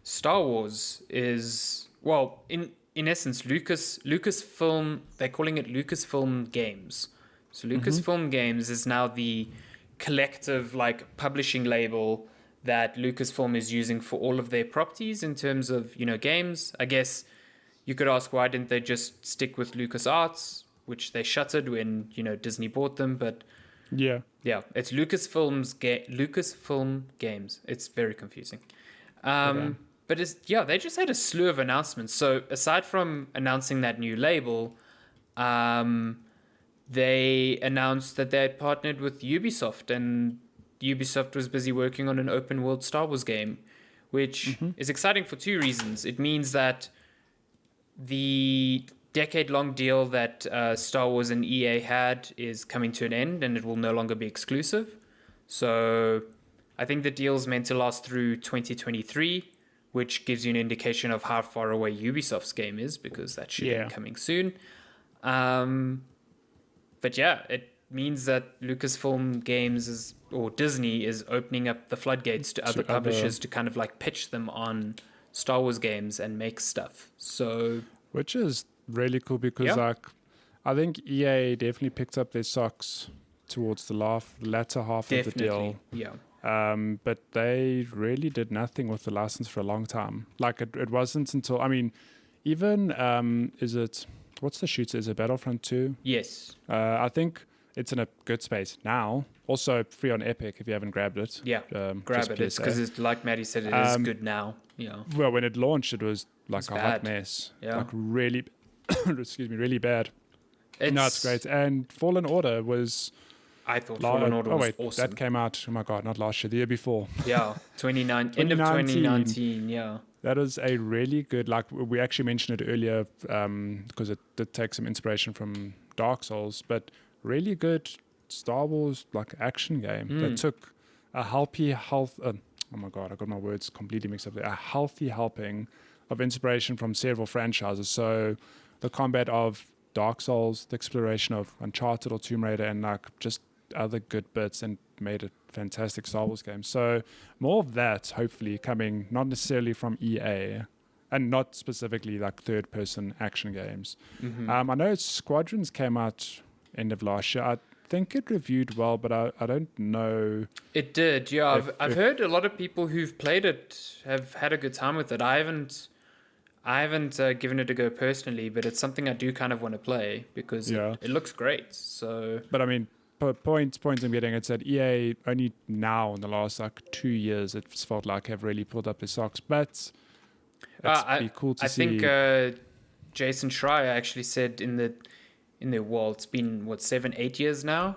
Star Wars is in essence Lucasfilm, they're calling it Lucasfilm Games. So Lucasfilm Games is now the collective like publishing label that Lucasfilm is using for all of their properties in terms of, games. I guess you could ask why didn't they just stick with LucasArts, which they shuttered when, Disney bought them, but yeah, it's Lucasfilm Games. It's very confusing. But they just had a slew of announcements. So aside from announcing that new label, they announced that they had partnered with Ubisoft, and Ubisoft was busy working on an open world Star Wars game, which is exciting for 2 reasons. It means that the decade-long deal that Star Wars and EA had is coming to an end, and it will no longer be exclusive. So I think the deal's meant to last through 2023, which gives you an indication of how far away Ubisoft's game is, because that should be coming soon. But yeah, it means that Lucasfilm Games or Disney is opening up the floodgates to other publishers to kind of like pitch them on Star Wars games and make stuff. So, which is really cool because I think EA definitely picked up their socks towards the latter half of the deal. Yeah. But they really did nothing with the license for a long time. Like it wasn't until, even what's the shooter? Is it Battlefront 2? Yes. I think it's in a good space now. Also free on Epic if you haven't grabbed it. Yeah, grab it. It's because, like Maddie said, it is good now. Yeah. Well, when it launched, it was like a hot mess. Yeah. Like really, really bad. It's great. And Fallen Order was... I thought Fallen Order was awesome. That came out, oh my God, not last year, the year before. Yeah, end of 2019, yeah. That is a really good, like we actually mentioned it earlier, because it did take some inspiration from Dark Souls, but really good Star Wars like action game that took a oh my god, I got my words completely mixed up there. A healthy helping of inspiration from several franchises. So the combat of Dark Souls, the exploration of Uncharted or Tomb Raider, and like just other good bits, and made a fantastic Star Wars game. So more of that, hopefully, coming not necessarily from EA, and not specifically like third-person action games. I know Squadrons came out end of last year. I think it reviewed well, but I don't know. It did, yeah. I've heard a lot of people who've played it have had a good time with it. I haven't given it a go personally, but it's something I do kind of want to play because it looks great. So, but I mean, points I'm getting, it's that EA only now in the last like 2 years it's felt like have really pulled up their socks, but it'd be cool to see. I think Jason Schreier actually said in the it's been 7-8 years now.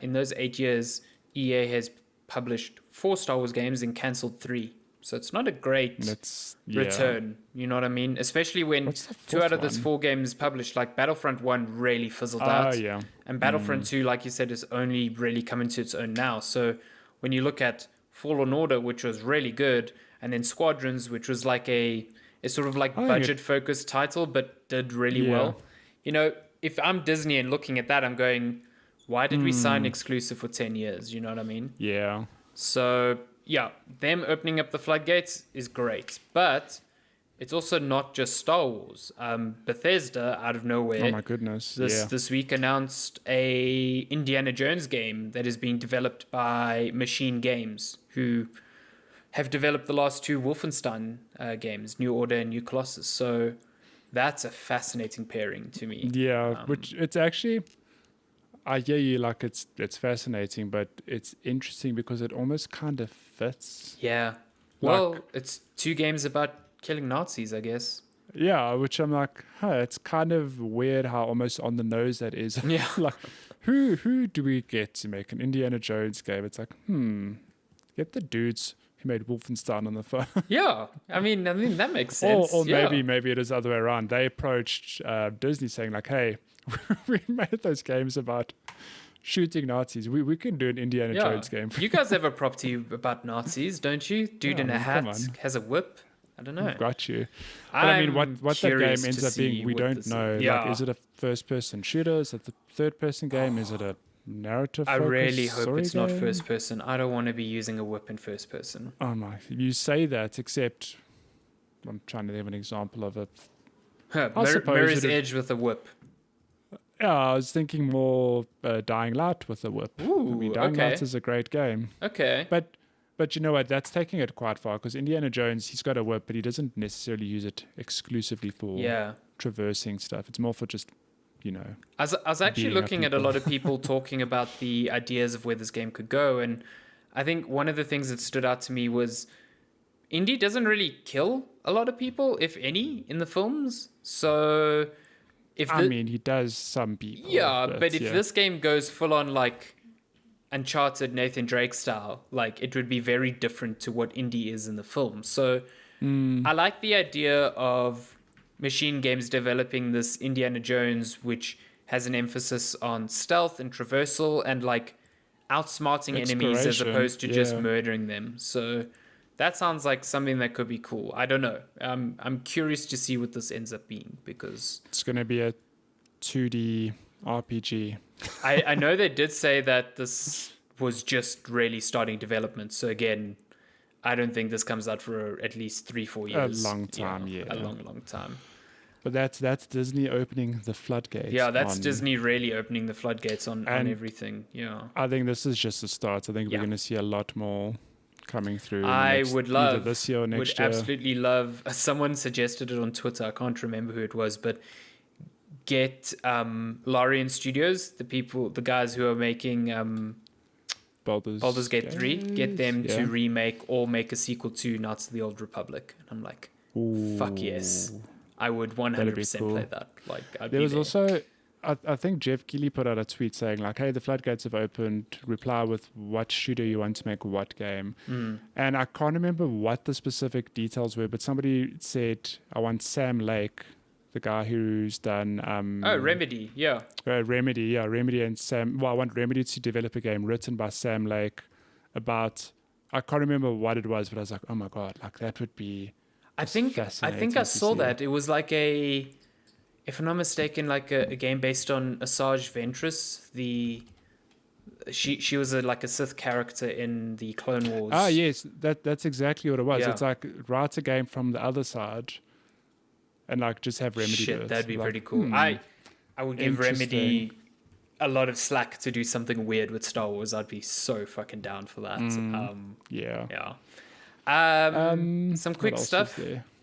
In those 8 years, EA has published 4 Star Wars games and cancelled 3. So it's not a great return. You know what I mean? Especially when 2 out of those 4 games published, like Battlefront 1 really fizzled out. Yeah. And Battlefront 2, like you said, is only really coming to its own now. So when you look at Fallen Order, which was really good, and then Squadrons, which was like a sort of like budget-focused title, but did really well. You know, if I'm Disney and looking at that, I'm going, why did we sign exclusive for 10 years? You know what I mean? Yeah. So, yeah, them opening up the floodgates is great. But it's also not just Star Wars. Bethesda, out of nowhere, oh my goodness, this week announced a Indiana Jones game that is being developed by Machine Games, who have developed the last 2 Wolfenstein games, New Order and New Colossus. So that's a fascinating pairing to me. Yeah, which it's actually, I hear you, like it's fascinating, but it's interesting because it almost kind of fits. Yeah. Well, it's 2 games about killing Nazis, I guess. Yeah, which I'm like, it's kind of weird how almost on the nose that is. Yeah. Like, who do we get to make an Indiana Jones game? It's like, get the dudes who made Wolfenstein on the phone. Yeah, I mean that makes sense. Or maybe it is the other way around. They approached Disney saying like, hey, we made those games about shooting Nazis. We can do an Indiana Jones game. You guys have a property about Nazis, don't you? Dude in a hat has a whip. I don't know. I've got you. But I mean, what that game ends up being, we don't know. Yeah. Like, is it a first-person shooter? Is it the third-person game? Is it a narrative? I really hope it's not first person. I don't want to be using a whip in first person. Oh my! You say that, except I'm trying to think of an example of it. Mirror's Edge with a whip. Yeah, I was thinking more Dying Light with a whip. Ooh, I mean, Dying Light is a great game. Okay. But you know what? That's taking it quite far because Indiana Jones, he's got a whip, but he doesn't necessarily use it exclusively for traversing stuff. It's more for just, you know. I was actually looking at a lot of people talking about the ideas of where this game could go, and I think one of the things that stood out to me was Indy doesn't really kill a lot of people, if any, in the films. So I mean, he does some people. Yeah, but if this game goes full on like Uncharted Nathan Drake style, like it would be very different to what Indy is in the film. So I like the idea of Machine Games developing this Indiana Jones, which has an emphasis on stealth and traversal and like outsmarting enemies as opposed to just murdering them. So that sounds like something that could be cool. I don't know. I'm curious to see what this ends up being because it's going to be a 2D RPG. I know they did say that this was just really starting development. So again, I don't think this comes out for at least 3-4 years. A long time, A long time. But that's Disney opening the floodgates. Yeah, that's Disney really opening the floodgates on everything. Yeah. I think this is just the start. I think we're going to see a lot more coming through. Would love either this year or next year. Absolutely love. Someone suggested it on Twitter. I can't remember who it was, but get Larian Studios, the guys who are making Baldur's Gate 3, get them to remake or make a sequel to Knights of the Old Republic. And I'm like, fuck yes. I would 100% play that. Like, there was also, I think Jeff Keighley put out a tweet saying like, hey, the floodgates have opened, reply with what shooter you want to make what game. And I can't remember what the specific details were, but somebody said, I want Sam Lake, the guy who's done Remedy, yeah. Remedy and Sam. Well, I want Remedy to develop a game written by Sam Lake about, I can't remember what it was, but I was like, oh my god, like that would be I think I saw that. It was like if I'm not mistaken, like a game based on Asajj Ventress. She was like a Sith character in the Clone Wars. Ah, yes, that's exactly what it was. Yeah. It's like write a game from the other side, and like just have Remedy do it. That'd be like, pretty cool. I would give Remedy a lot of slack to do something weird with Star Wars. I'd be so fucking down for that. Yeah. Some quick stuff.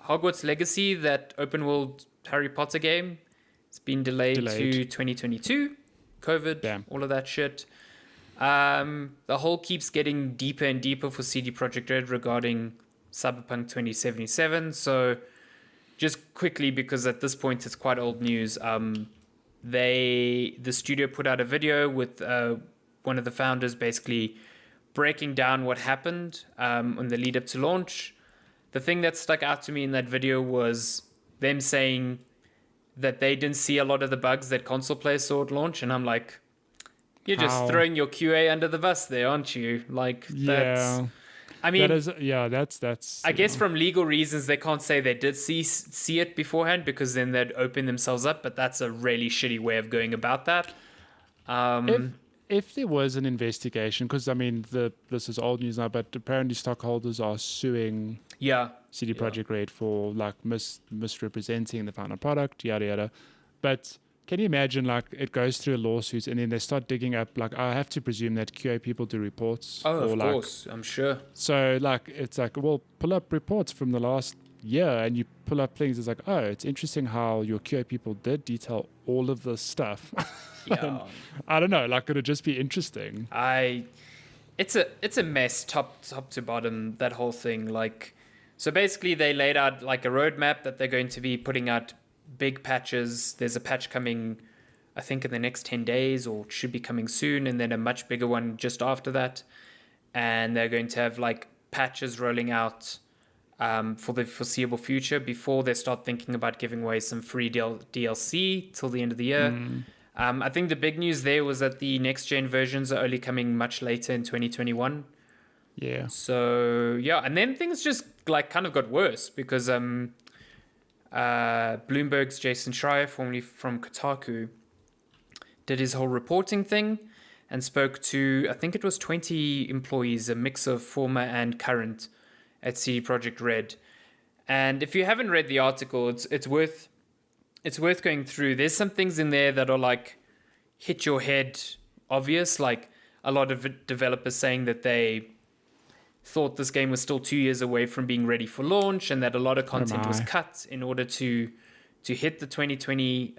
Hogwarts Legacy, that open world Harry Potter game, it's been delayed to 2022. COVID, Damn. all of that shit. The hole keeps getting deeper and deeper for CD Projekt Red regarding Cyberpunk 2077. So just quickly, because at this point it's quite old news, the studio put out a video with one of the founders basically breaking down what happened on the lead up to launch. The thing that stuck out to me in that video was them saying that they didn't see a lot of the bugs that console players saw at launch, and I'm like, you're just throwing your QA under the bus there, aren't you? Like, that's... I mean, that's. I guess from legal reasons, they can't say they did see it beforehand, because then they'd open themselves up. But that's a really shitty way of going about that. If there was an investigation, because I mean, this is old news now, but apparently stockholders are suing CD Projekt Red for like misrepresenting the final product, yada yada. But can you imagine, like, it goes through a lawsuit and then they start digging up, like, I have to presume that QA people do reports. Oh, of course, I'm sure. So, like, it's like, well, pull up reports from the last year, and you pull up things. It's like, oh, it's interesting how your QA people did detail all of this stuff. Yeah. I don't know, like, it'd just be interesting. It's a mess, top to bottom, that whole thing. Like, so basically they laid out like a roadmap that they're going to be putting out big patches. There's a patch coming, I think, in the next 10 days, or should be coming soon, and then a much bigger one just after that. And they're going to have like patches rolling out for the foreseeable future before they start thinking about giving away some free DLC till the end of the year. I think the big news there was that the next gen versions are only coming much later in 2021. Yeah. So yeah, and then things just like kind of got worse, because Bloomberg's Jason Schreier, formerly from Kotaku, did his whole reporting thing and spoke to, I think it was 20 employees, a mix of former and current, at CD Projekt Red. And if you haven't read the article, it's worth going through. There's some things in there that are like hit your head obvious, like a lot of developers saying that they thought this game was still 2 years away from being ready for launch, and that a lot of content was cut in order to hit the 2020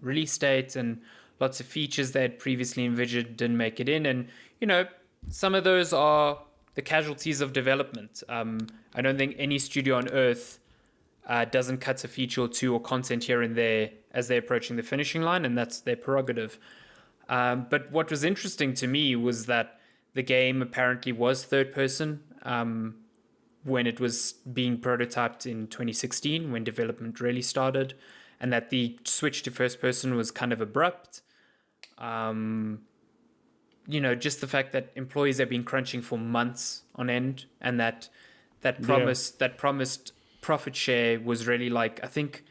release date, and lots of features they had previously envisioned didn't make it in. And, you know, some of those are the casualties of development. I don't think any studio on earth doesn't cut a feature or two or content here and there as they're approaching the finishing line, and that's their prerogative. But what was interesting to me was that the game apparently was third person when it was being prototyped in 2016, when development really started, and that the switch to first person was kind of abrupt. You know, just the fact that employees have been crunching for months on end, and that promised profit share was really like, I think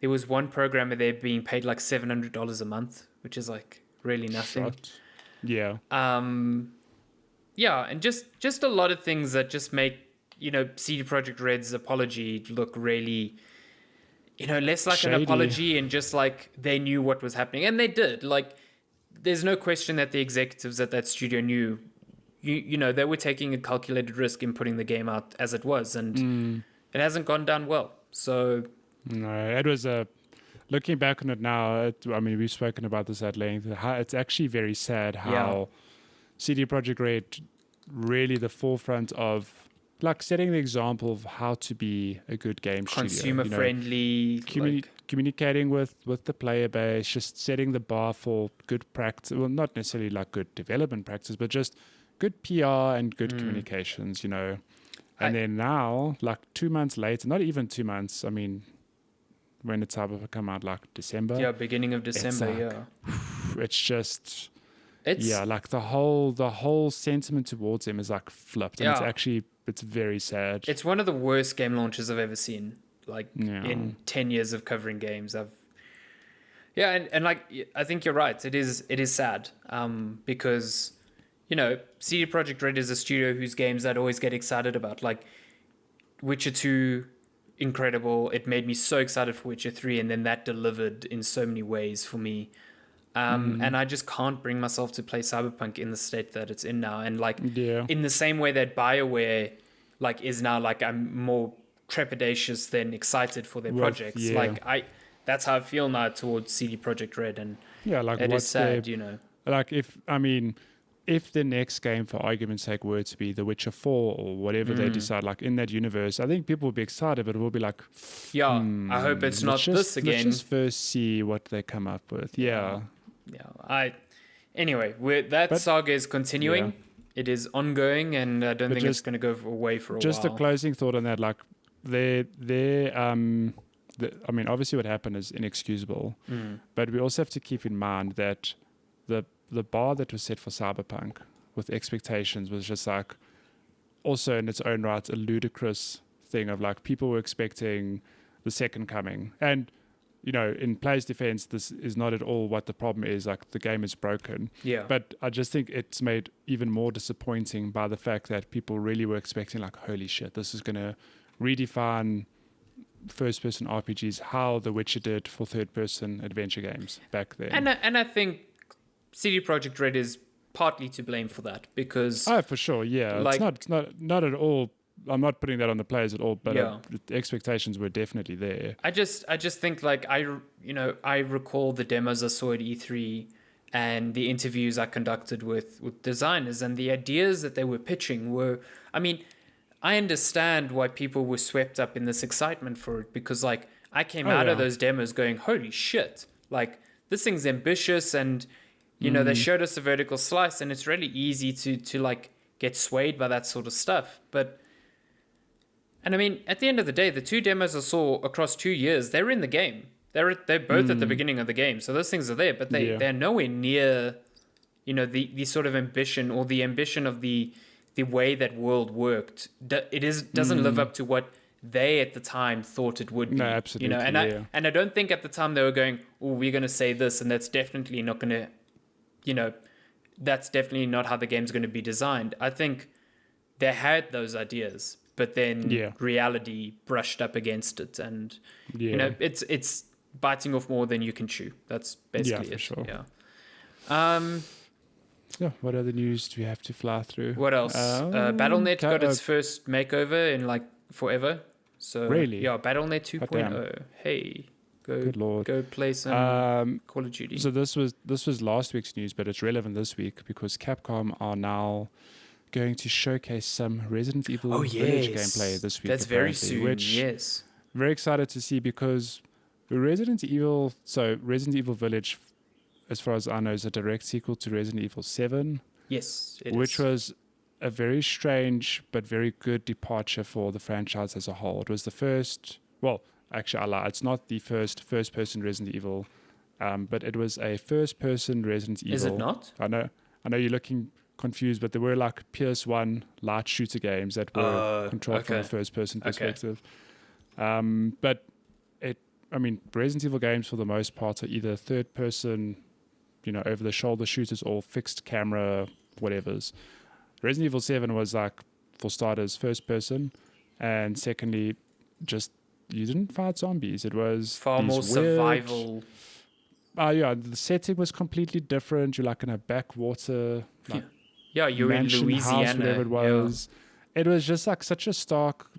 there was one programmer there being paid like $700 a month, which is like really nothing. Yeah. Yeah, and just a lot of things that just make, you know, CD Projekt Red's apology look really, you know, less like shady. An apology and just like they knew what was happening. And they did. Like, there's no question that the executives at that studio knew, you know, they were taking a calculated risk in putting the game out as it was, and it hasn't gone down well. So no, it was looking back on it now, I mean, we've spoken about this at length. It's actually very sad how CD Projekt Red really the forefront of like setting the example of how to be a good game consumer studio, friendly, communicating with the player base, just setting the bar for good practice. Well, not necessarily like good development practice, but just good PR and good communications, And then now, like 2 months later, not even 2 months. I mean, when did Cyberpunk come out? Like December. Yeah, beginning of December. It's just. Like the whole sentiment towards him is like flipped, and it's very sad. It's one of the worst game launches I've ever seen. Like in 10 years of covering games, and like I think you're right. It is sad, because CD Projekt Red is a studio whose games I'd always get excited about. Like Witcher 2, incredible. It made me so excited for Witcher 3, and then that delivered in so many ways for me. And I just can't bring myself to play Cyberpunk in the state that it's in now. And in the same way that BioWare is now, I'm more trepidatious than excited for their projects. Yeah. That's how I feel now towards CD Projekt Red, and it is sad, if the next game, for argument's sake, were to be The Witcher 4 or whatever they decide, in that universe, I think people will be excited, but it will be like, I hope it's not this again. Let's just first see what they come up with. Anyway, that saga is continuing. It is ongoing, and I don't think it's going to go away for a while. Just a closing thought on that, obviously what happened is inexcusable, but we also have to keep in mind that the bar that was set for Cyberpunk with expectations was just also in its own right a ludicrous thing of people were expecting the second coming, and in players' defense, this is not at all what the problem is. The game is broken. Yeah. But I just think it's made even more disappointing by the fact that people really were expecting holy shit, this is going to redefine first-person RPGs, how The Witcher did for third-person adventure games back then. And I think CD Projekt Red is partly to blame for that, because for sure, yeah. It's not at all. I'm not putting that on the players at all, but the expectations were definitely there. I just think I recall the demos I saw at E3 and the interviews I conducted with designers, and the ideas that they were pitching were, I understand why people were swept up in this excitement for it, because I came out of those demos going, holy shit, this thing's ambitious, and they showed us a vertical slice, and it's really easy to get swayed by that sort of stuff. And at the end of the day, the two demos I saw across 2 years, they're in the game. They're both at the beginning of the game. So those things are there, but they're nowhere near, the sort of ambition, or the ambition of the way that world worked. Doesn't live up to what they at the time thought it would be. No, absolutely. And I don't think at the time they were going, oh, we're going to say this, and that's definitely not going to, that's definitely not how the game's going to be designed. I think they had those ideas, but then reality brushed up against it, and it's biting off more than you can chew. That's basically it. Sure. What other news do we have to fly through? What else? BattleNet got its first makeover in forever. So really, BattleNet 2.0. Hey, good lord, go play some Call of Duty. So this was last week's news, but it's relevant this week because Capcom are now going to showcase some Resident Evil Village gameplay this week. That's very soon. Very excited to see, because Resident Evil Village, as far as I know, is a direct sequel to Resident Evil 7. Yes, which was a very strange but very good departure for the franchise as a whole. It was the first, well, actually I lie, it's not the first-person Resident Evil, but it was a first-person Resident Evil. Is it not? I know you're looking confused, but there were PS1 light shooter games that were controlled from a first-person perspective. But Resident Evil games for the most part are either third-person, over-the-shoulder shooters, or fixed camera whatevers. Resident Evil 7 was for starters, first-person, and secondly, just you didn't fight zombies. It was far more survival. The setting was completely different. You're in a backwater. You're in Louisiana. House, whatever it was. It was just such a stark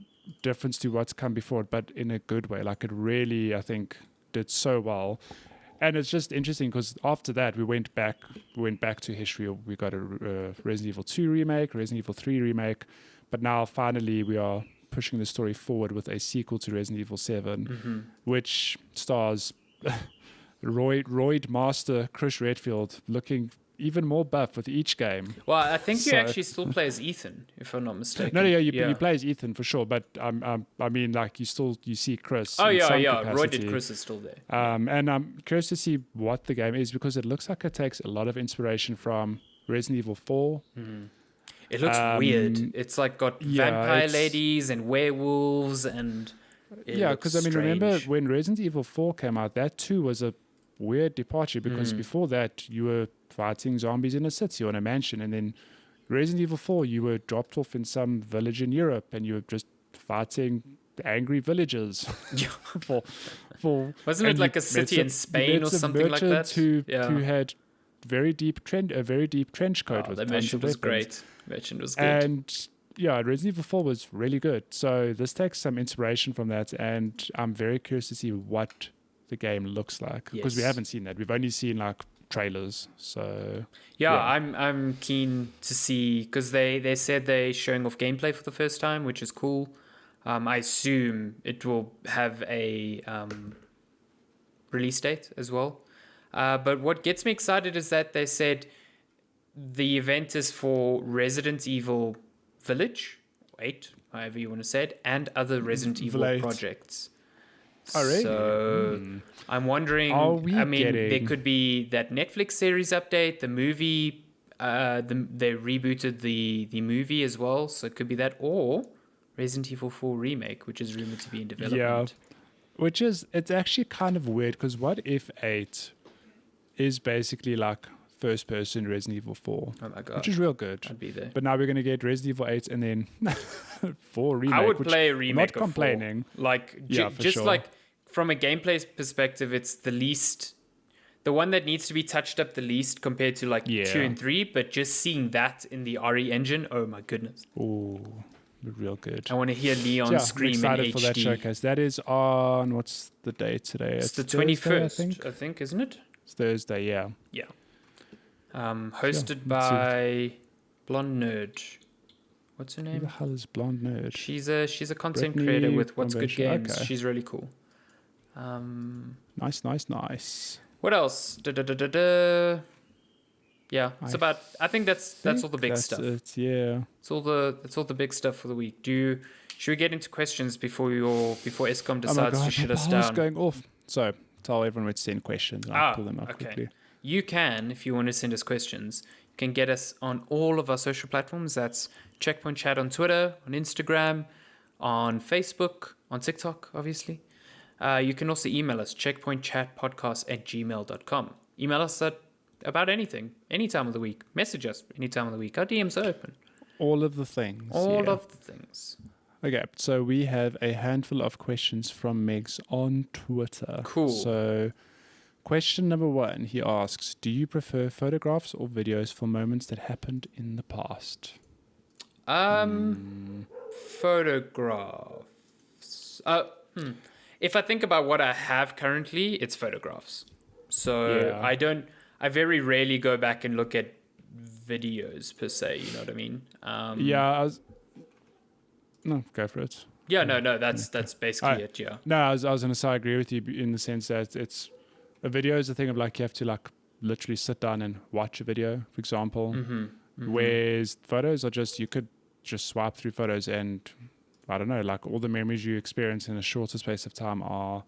difference to what's come before, but in a good way. It really, I think, did so well. And it's just interesting because after that, we went back to history. We got a Resident Evil 2 remake, Resident Evil 3 remake, But now finally we are pushing the story forward with a sequel to Resident Evil 7, which stars Royd Master Chris Redfield looking even more buff with each game. Well, I think you actually still play as Ethan, if I'm not mistaken. No, you play as Ethan for sure, but I mean, like you see Chris. Oh in yeah, some yeah. capacity. Roy did Chris is still there. And I'm curious to see what the game is because it looks like it takes a lot of inspiration from Resident Evil 4. It looks weird. It's like got vampire ladies and werewolves and because I mean, remember when Resident Evil 4 came out, that too was a weird departure because before that you were fighting zombies in a city or in a mansion, and then Resident Evil 4 you were dropped off in some village in Europe and you were just fighting angry villagers. Wasn't it like a city in Spain or something like that? Who had a very deep trench coat with that merchant was great. Merchant was good. And yeah, Resident Evil 4 was really good. So this takes some inspiration from that, and I'm very curious to see what the game looks like because we haven't seen that. We've only seen like trailers. So I'm keen to see because they said they're showing off gameplay for the first time, which is cool. I assume it will have a release date as well. But what gets me excited is that they said the event is for Resident Evil Village, 8, however you want to say it, and other Resident Evil projects. Oh, really? So I'm wondering, there could be that Netflix series update, the movie, they rebooted the movie as well, so it could be that, or Resident Evil 4 remake, which is rumored to be in development. Yeah, it's actually kind of weird, because what if 8 is basically like first person Resident Evil 4? Oh my god. Which is real good. I'd be there. But now we're going to get Resident Evil 8 and then 4 remake. I would play a remake not complaining. 4. Like, just like from a gameplay perspective, it's the one that needs to be touched up the least compared to like 2 and 3, but just seeing that in the RE engine, oh my goodness. Oh, real good. I want to hear Leon scream in HD. I'm excited for that showcase. That is on, what's the date today? It's the 21st, I think, isn't it? It's Thursday, yeah. Yeah. Hosted by Blonde Nerd. What's her name? Who the hell is Blonde Nerd? She's a content creator with What's Good Games. Okay. She's really cool. Nice. What else? Yeah, I think that's all the big stuff. It's all the big stuff for the week. Should we get into questions before ESCOM decides to shut us down? Going off. So tell everyone where to send questions. And I'll pull them up quickly. You can, if you want to send us questions, you can get us on all of our social platforms. That's Checkpoint Chat on Twitter, on Instagram, on Facebook, on TikTok, obviously. You can also email us, checkpointchatpodcast@gmail.com. Email us about anything, any time of the week. Message us any time of the week. Our DMs are open. All of the things. Of the things. Okay, so we have a handful of questions from Megs on Twitter. Cool. So question number 1, he asks, do you prefer photographs or videos for moments that happened in the past? Photographs. If I think about what I have currently, it's photographs. So I very rarely go back and look at videos per se, you know what I mean? No, go for it. Yeah, no, that's basically it, yeah. No, I was going to say I agree with you in the sense that it's a video is a thing of like you have to like literally sit down and watch a video, for example. Whereas photos are just, you could just swipe through photos and I don't know, like all the memories you experience in a shorter space of time are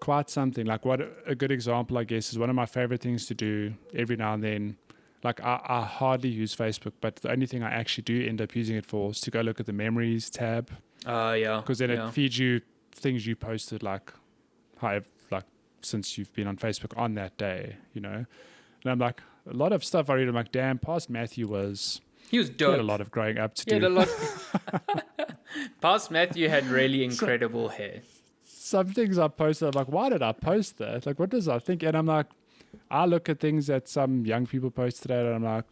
quite something. Like what a good example, I guess, is one of my favorite things to do every now and then. Like I hardly use Facebook, but the only thing I actually do end up using it for is to go look at the memories tab. Because then it feeds you things you posted like since you've been on Facebook on that day, you know. And I'm like, a lot of stuff I read, I'm like, damn, past Matthew he was dope. He had a lot of growing up to do. Past Matthew had really incredible hair. Some things I posted, I'm like, why did I post that? Like, what does I think? And I'm like, I look at things that some young people posted and I'm like,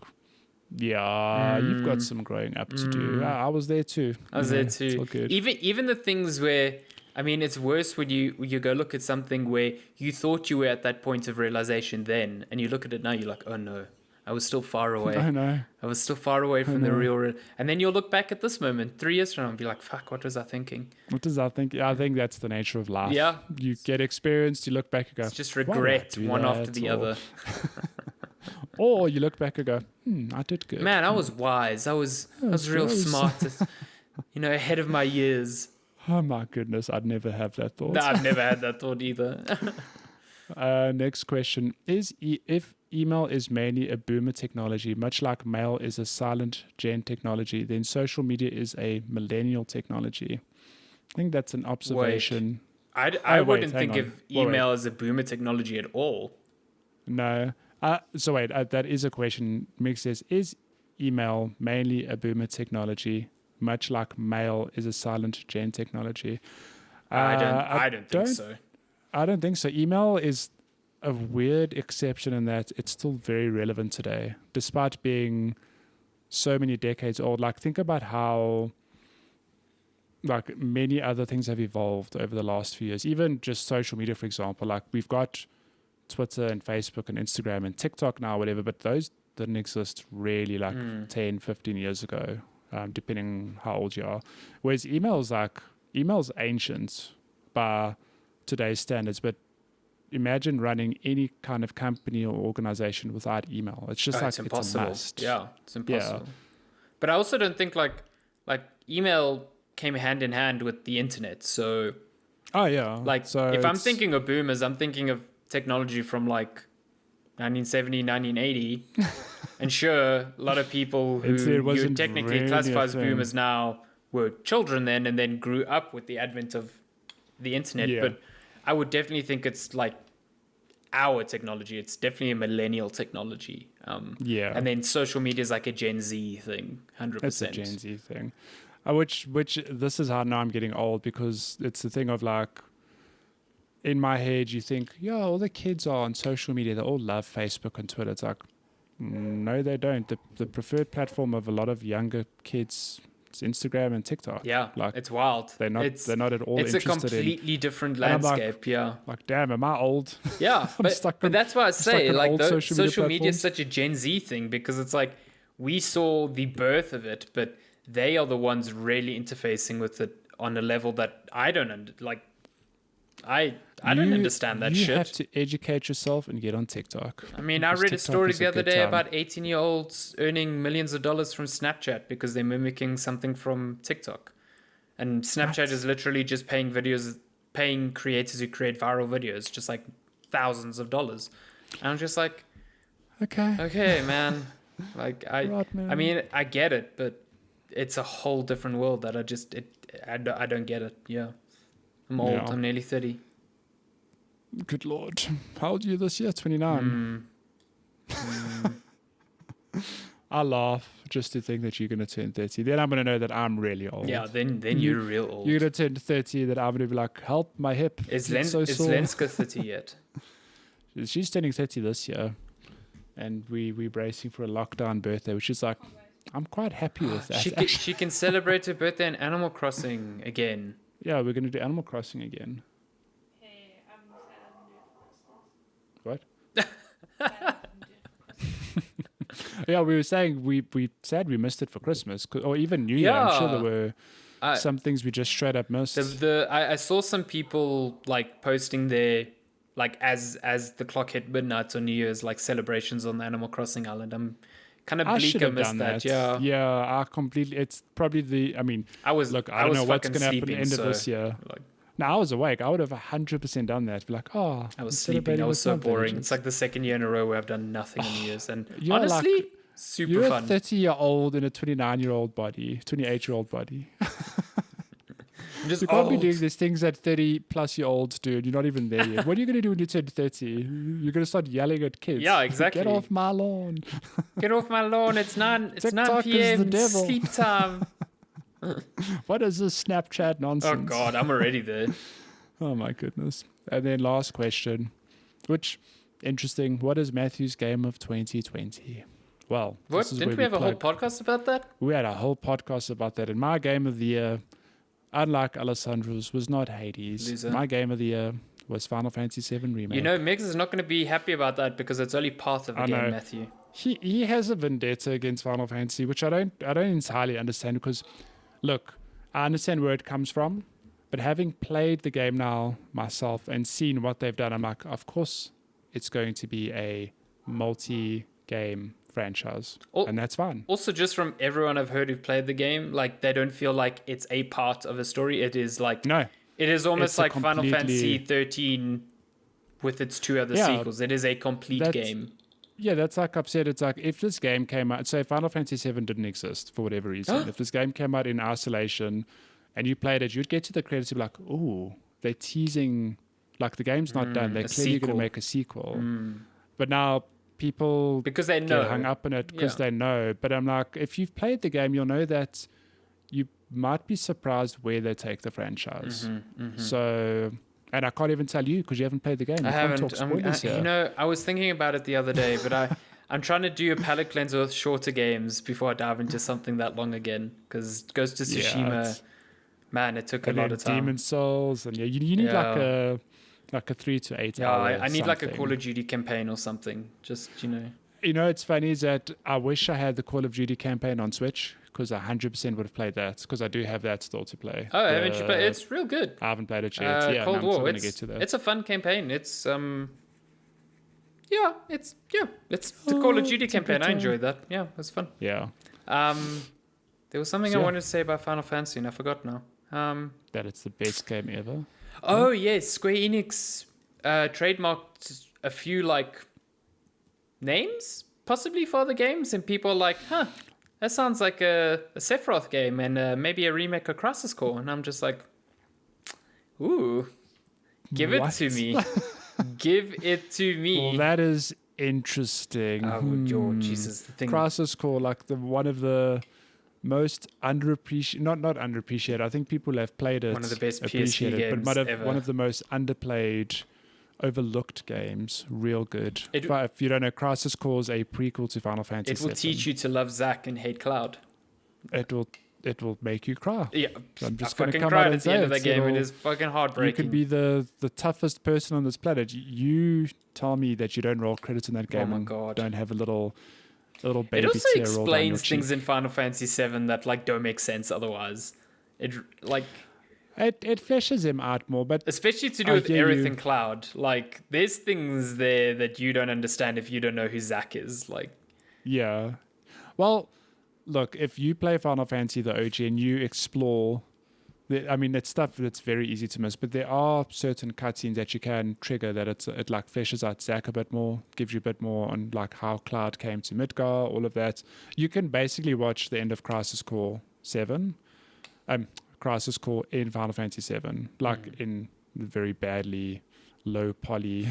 you've got some growing up to do. I was there too. It's all good. Even the things where, I mean, it's worse when you go look at something where you thought you were at that point of realization then, and you look at it now, you're like, oh no, I was still far away. I know. I was still far away from the real. And then you'll look back at this moment 3 years from now and be like, fuck, what was I thinking? What does I think? I think that's the nature of life. Yeah. You get experienced, you look back and go, It's just regret one after the other. Or you look back and go, I did good. Man, I was wise. I was real smart. Ahead of my years. Oh my goodness, I'd never have that thought. No, I've never had that thought either. Next question. If email is mainly a boomer technology, much like mail is a silent gen technology, then social media is a millennial technology. I think that's an observation. I wouldn't think of email as a boomer technology at all. No. That is a question. Mick says, is email mainly a boomer technology, much like mail is a silent gen technology? I don't think so. I don't think so. Email is a weird exception in that it's still very relevant today, despite being so many decades old. Like, think about how like many other things have evolved over the last few years. Even just social media, for example. Like, we've got Twitter and Facebook and Instagram and TikTok now, whatever, but those didn't exist really 10, 15 years ago, depending how old you are. Whereas email's ancient by today's standards, but imagine running any kind of company or organization without email. It's just it's impossible. It's a must. Yeah, it's impossible. Yeah. But I also don't think like email came hand in hand with the internet. So if I'm thinking of boomers, I'm thinking of technology from like 1970, 1980. And sure, a lot of people who you technically classify as boomers now were children then and then grew up with the advent of the internet. Yeah. But I would definitely think it's like our technology. It's definitely a millennial technology. And then social media is like a Gen Z thing, 100%. It's a Gen Z thing. Which this is how now I'm getting old, because it's the thing of like, in my head, you think, all the kids are on social media. They all love Facebook and Twitter. It's like, no, they don't. The preferred platform of a lot of younger kids is Instagram and TikTok. Yeah, like, it's wild. They're not at all interested in. It's a completely different landscape. Like, damn, am I old? Yeah, but that's why I say like social media is such a Gen Z thing, because it's like we saw the birth of it, but they are the ones really interfacing with it on a level that I don't like. I don't understand that shit. You have to educate yourself and get on TikTok. I mean, I read a story the other day about 18-year-olds earning millions of dollars from Snapchat because they're mimicking something from TikTok. And Snapchat is literally just paying creators who create viral videos, just like thousands of dollars. And I'm just like, okay, man. Like, I mean, I get it, but it's a whole different world that I don't get it. Yeah. I'm old. I'm nearly 30. Good Lord. How old are you this year? 29. I laugh just to think that you're going to turn 30. Then I'm going to know that I'm really old. Yeah, then you're real old. You're going to turn 30, that I'm going to be like, help, my hip. Is Lenska 30 yet? She's turning 30 this year. And we're bracing for a lockdown birthday, which is like, I'm quite happy with that. She can celebrate her birthday in Animal Crossing again. Yeah, we're going to do Animal Crossing again. Hey, I'm sad I didn't do it for Christmas. What? Yeah, we were saying we said we missed it for Christmas, or even New Year. I'm sure there were some things we just straight up missed. I saw some people like posting their, like as the clock hit midnight on New Year's, like celebrations on the Animal Crossing island. I'm kind of bleak. I missed that. Yeah, I completely. It's probably I don't know what's going to happen at the end of this year. I was awake. I would have 100% done that. Be like, I was sleeping. I was so boring. It's like the second year in a row where I've done nothing in years, and honestly, super you're fun. You're a 30-year-old in a 29-year-old body, 28-year-old body. You can't be doing these things that 30-plus-year-olds do, and you're not even there yet. What are you going to do when you turn 30? You're going to start yelling at kids. Yeah, exactly. Get off my lawn. Get off my lawn. It's 9 p.m. Sleep time. What is this Snapchat nonsense? Oh, God, I'm already there. Oh, my goodness. And then last question, which, interesting, what is Matthew's game of 2020? Well, didn't we have a whole podcast about that? We had a whole podcast about that. And my game of the year, unlike Alessandro's, was not Hades. Loser. My game of the year was Final Fantasy VII Remake. You know, Megs is not going to be happy about that because it's only part of the game, Matthew. he has a vendetta against Final Fantasy, which I don't entirely understand because, look, I understand where it comes from, but having played the game now myself and seen what they've done, I'm like, of course, it's going to be a multi-game franchise, and that's fine. Also, just from everyone I've heard who've played the game, like they don't feel like it's a part of a story. It is like no, it is almost like Final Fantasy 13 with its 2 other sequels. It is a complete game. Yeah, that's like I've said. It's like if this game came out, say Final Fantasy 7 didn't exist for whatever reason. If this game came out in isolation and you played it, you'd get to the credits and be like, oh, they're teasing, like the game's not done. They're clearly going to make a sequel. But now people because they know. Get hung up in it because they know. But I'm like, if you've played the game, you'll know that you might be surprised where they take the franchise. So... And I can't even tell you because you haven't played the game. I haven't. You know, I was thinking about it the other day, but I'm trying to do a palate cleanser with shorter games before I dive into something that long again. Because Ghost of Tsushima, man, it took a lot of time. Demon's Souls, and you need like a 3 to 8 hour. I need like a Call of Duty campaign or something. Just You know, it's funny is that I wish I had the Call of Duty campaign on Switch. Because I 100% would have played that. Because I do have that still to play. Oh, haven't you played? It's real good. I haven't played it yet. Yeah, Cold War. I'm going to get to that. It's a fun campaign. It's the Call of Duty campaign. I enjoyed that. Yeah, it was fun. Yeah. There was something I wanted to say about Final Fantasy, and I forgot now. That it's the best game ever. Oh yes, Square Enix trademarked a few like names possibly for the games, and people are like, huh. That sounds like a Sephiroth game and maybe a remake of Crisis Core. And I'm just like, ooh, give it to me. Give it to me. Well, that is interesting. Oh, Jesus. The thing. Crisis Core, like one of the most underappreciated, not underappreciated. I think people have played it. One of the best PSP games ever. One of the most underplayed, overlooked games. Real good. If you don't know, Crisis Core is a prequel to Final Fantasy. It will teach you to love Zack and hate Cloud. It will make you cry. Yeah, so I'm just I going to fucking come out cried and at the end of that game. It is fucking heartbreaking. You could be the toughest person on this planet. You tell me that you don't roll credits in that game. Oh my God. Don't have a little baby. It also tear roll down your explains things cheek. in Final Fantasy 7 that like don't make sense otherwise. It fleshes him out more, but especially to do with Aerith and Cloud. Like, there's things there that you don't understand if you don't know who Zack is. Like, yeah. Well, look, if you play Final Fantasy the OG and you explore, it's stuff that's very easy to miss. But there are certain cutscenes that you can trigger that it like fleshes out Zack a bit more, gives you a bit more on like how Cloud came to Midgar, all of that. You can basically watch the end of Crisis Core 7. Crisis Core in Final Fantasy 7, like in the very badly low poly,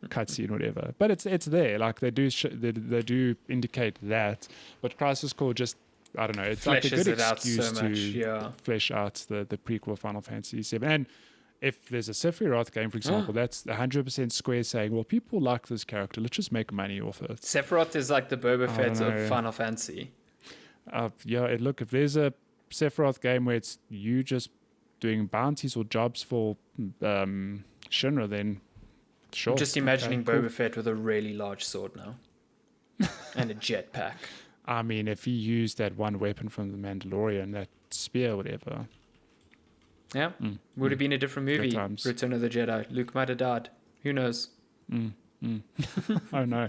cutscene, whatever. But it's there. Like they do indicate that. But Crisis Core just, I don't know. It's like a good excuse to flesh out the prequel Final Fantasy 7. And if there's a Sephiroth game, for example, that's 100% Square saying, well, people like this character. Let's just make money off it. Sephiroth is like the Boba Fett of Final Fantasy. Look, if there's a Sephiroth game where it's you just doing bounties or jobs for Shinra, then sure. I'm just imagining Boba Fett with a really large sword now and a jetpack. I mean, if he used that one weapon from the Mandalorian, that spear, whatever. Yeah, would have been a different movie. Return of the Jedi. Luke might have died. Who knows? Oh no.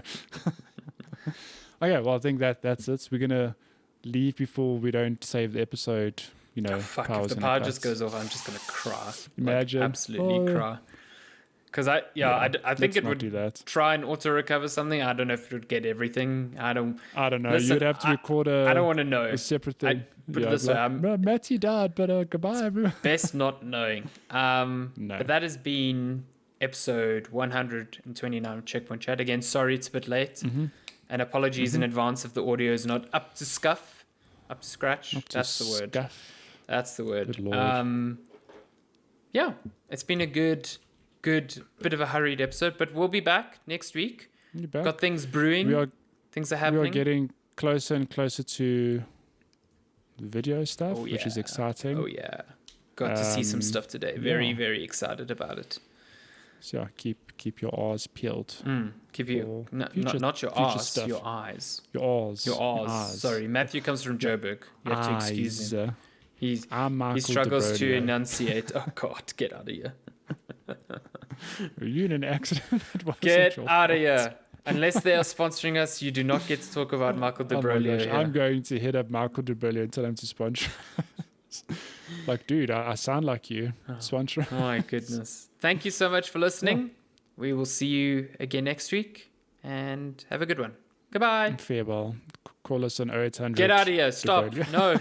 Okay, well, I think that's it. We're gonna leave before we don't save the episode. If the power just goes off, I'm just gonna cry. Imagine, absolutely cry. Because I think it would do that. Try and auto recover something. I don't know if it would get everything. I don't know. Listen, you'd have to record I don't want to know a separate thing. Put it this way, Matty died, but goodbye, everyone. Best not knowing. No. But that has been episode 129 of Checkpoint Chat. Again, sorry it's a bit late. And apologies in advance if the audio is not up to scuff, up to scratch. That's the word. That's the word. Good Lord. Yeah, it's been a good bit of a hurried episode, but we'll be back next week. Got things brewing. Things are happening. We are getting closer and closer to the video stuff, which is exciting. Oh yeah, got to see some stuff today. Very, very excited about it. So yeah, keep your R's peeled. Keep you not your future arse, stuff. your eyes. Your R's. Your R's. Sorry, Matthew comes from Joburg. You have to excuse him. He struggles to enunciate. Oh God, get out of here. Were you in an accident? Get out of here. Unless they are sponsoring us, you do not get to talk about Michael de Broglie. I'm going to hit up Michael de Broglie and tell him to sponsor. Like, dude, I sound like you. Sponsor. Oh my goodness. Thank you so much for listening. Yeah. We will see you again next week. And have a good one. Goodbye. Farewell. Call us on 0800. Get out of here. Stop. No.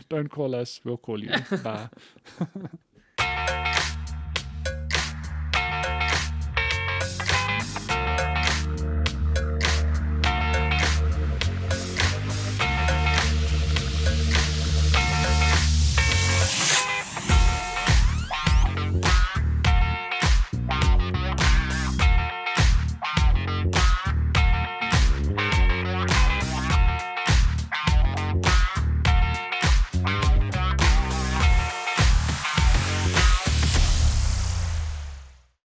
Don't call us. We'll call you. Bye.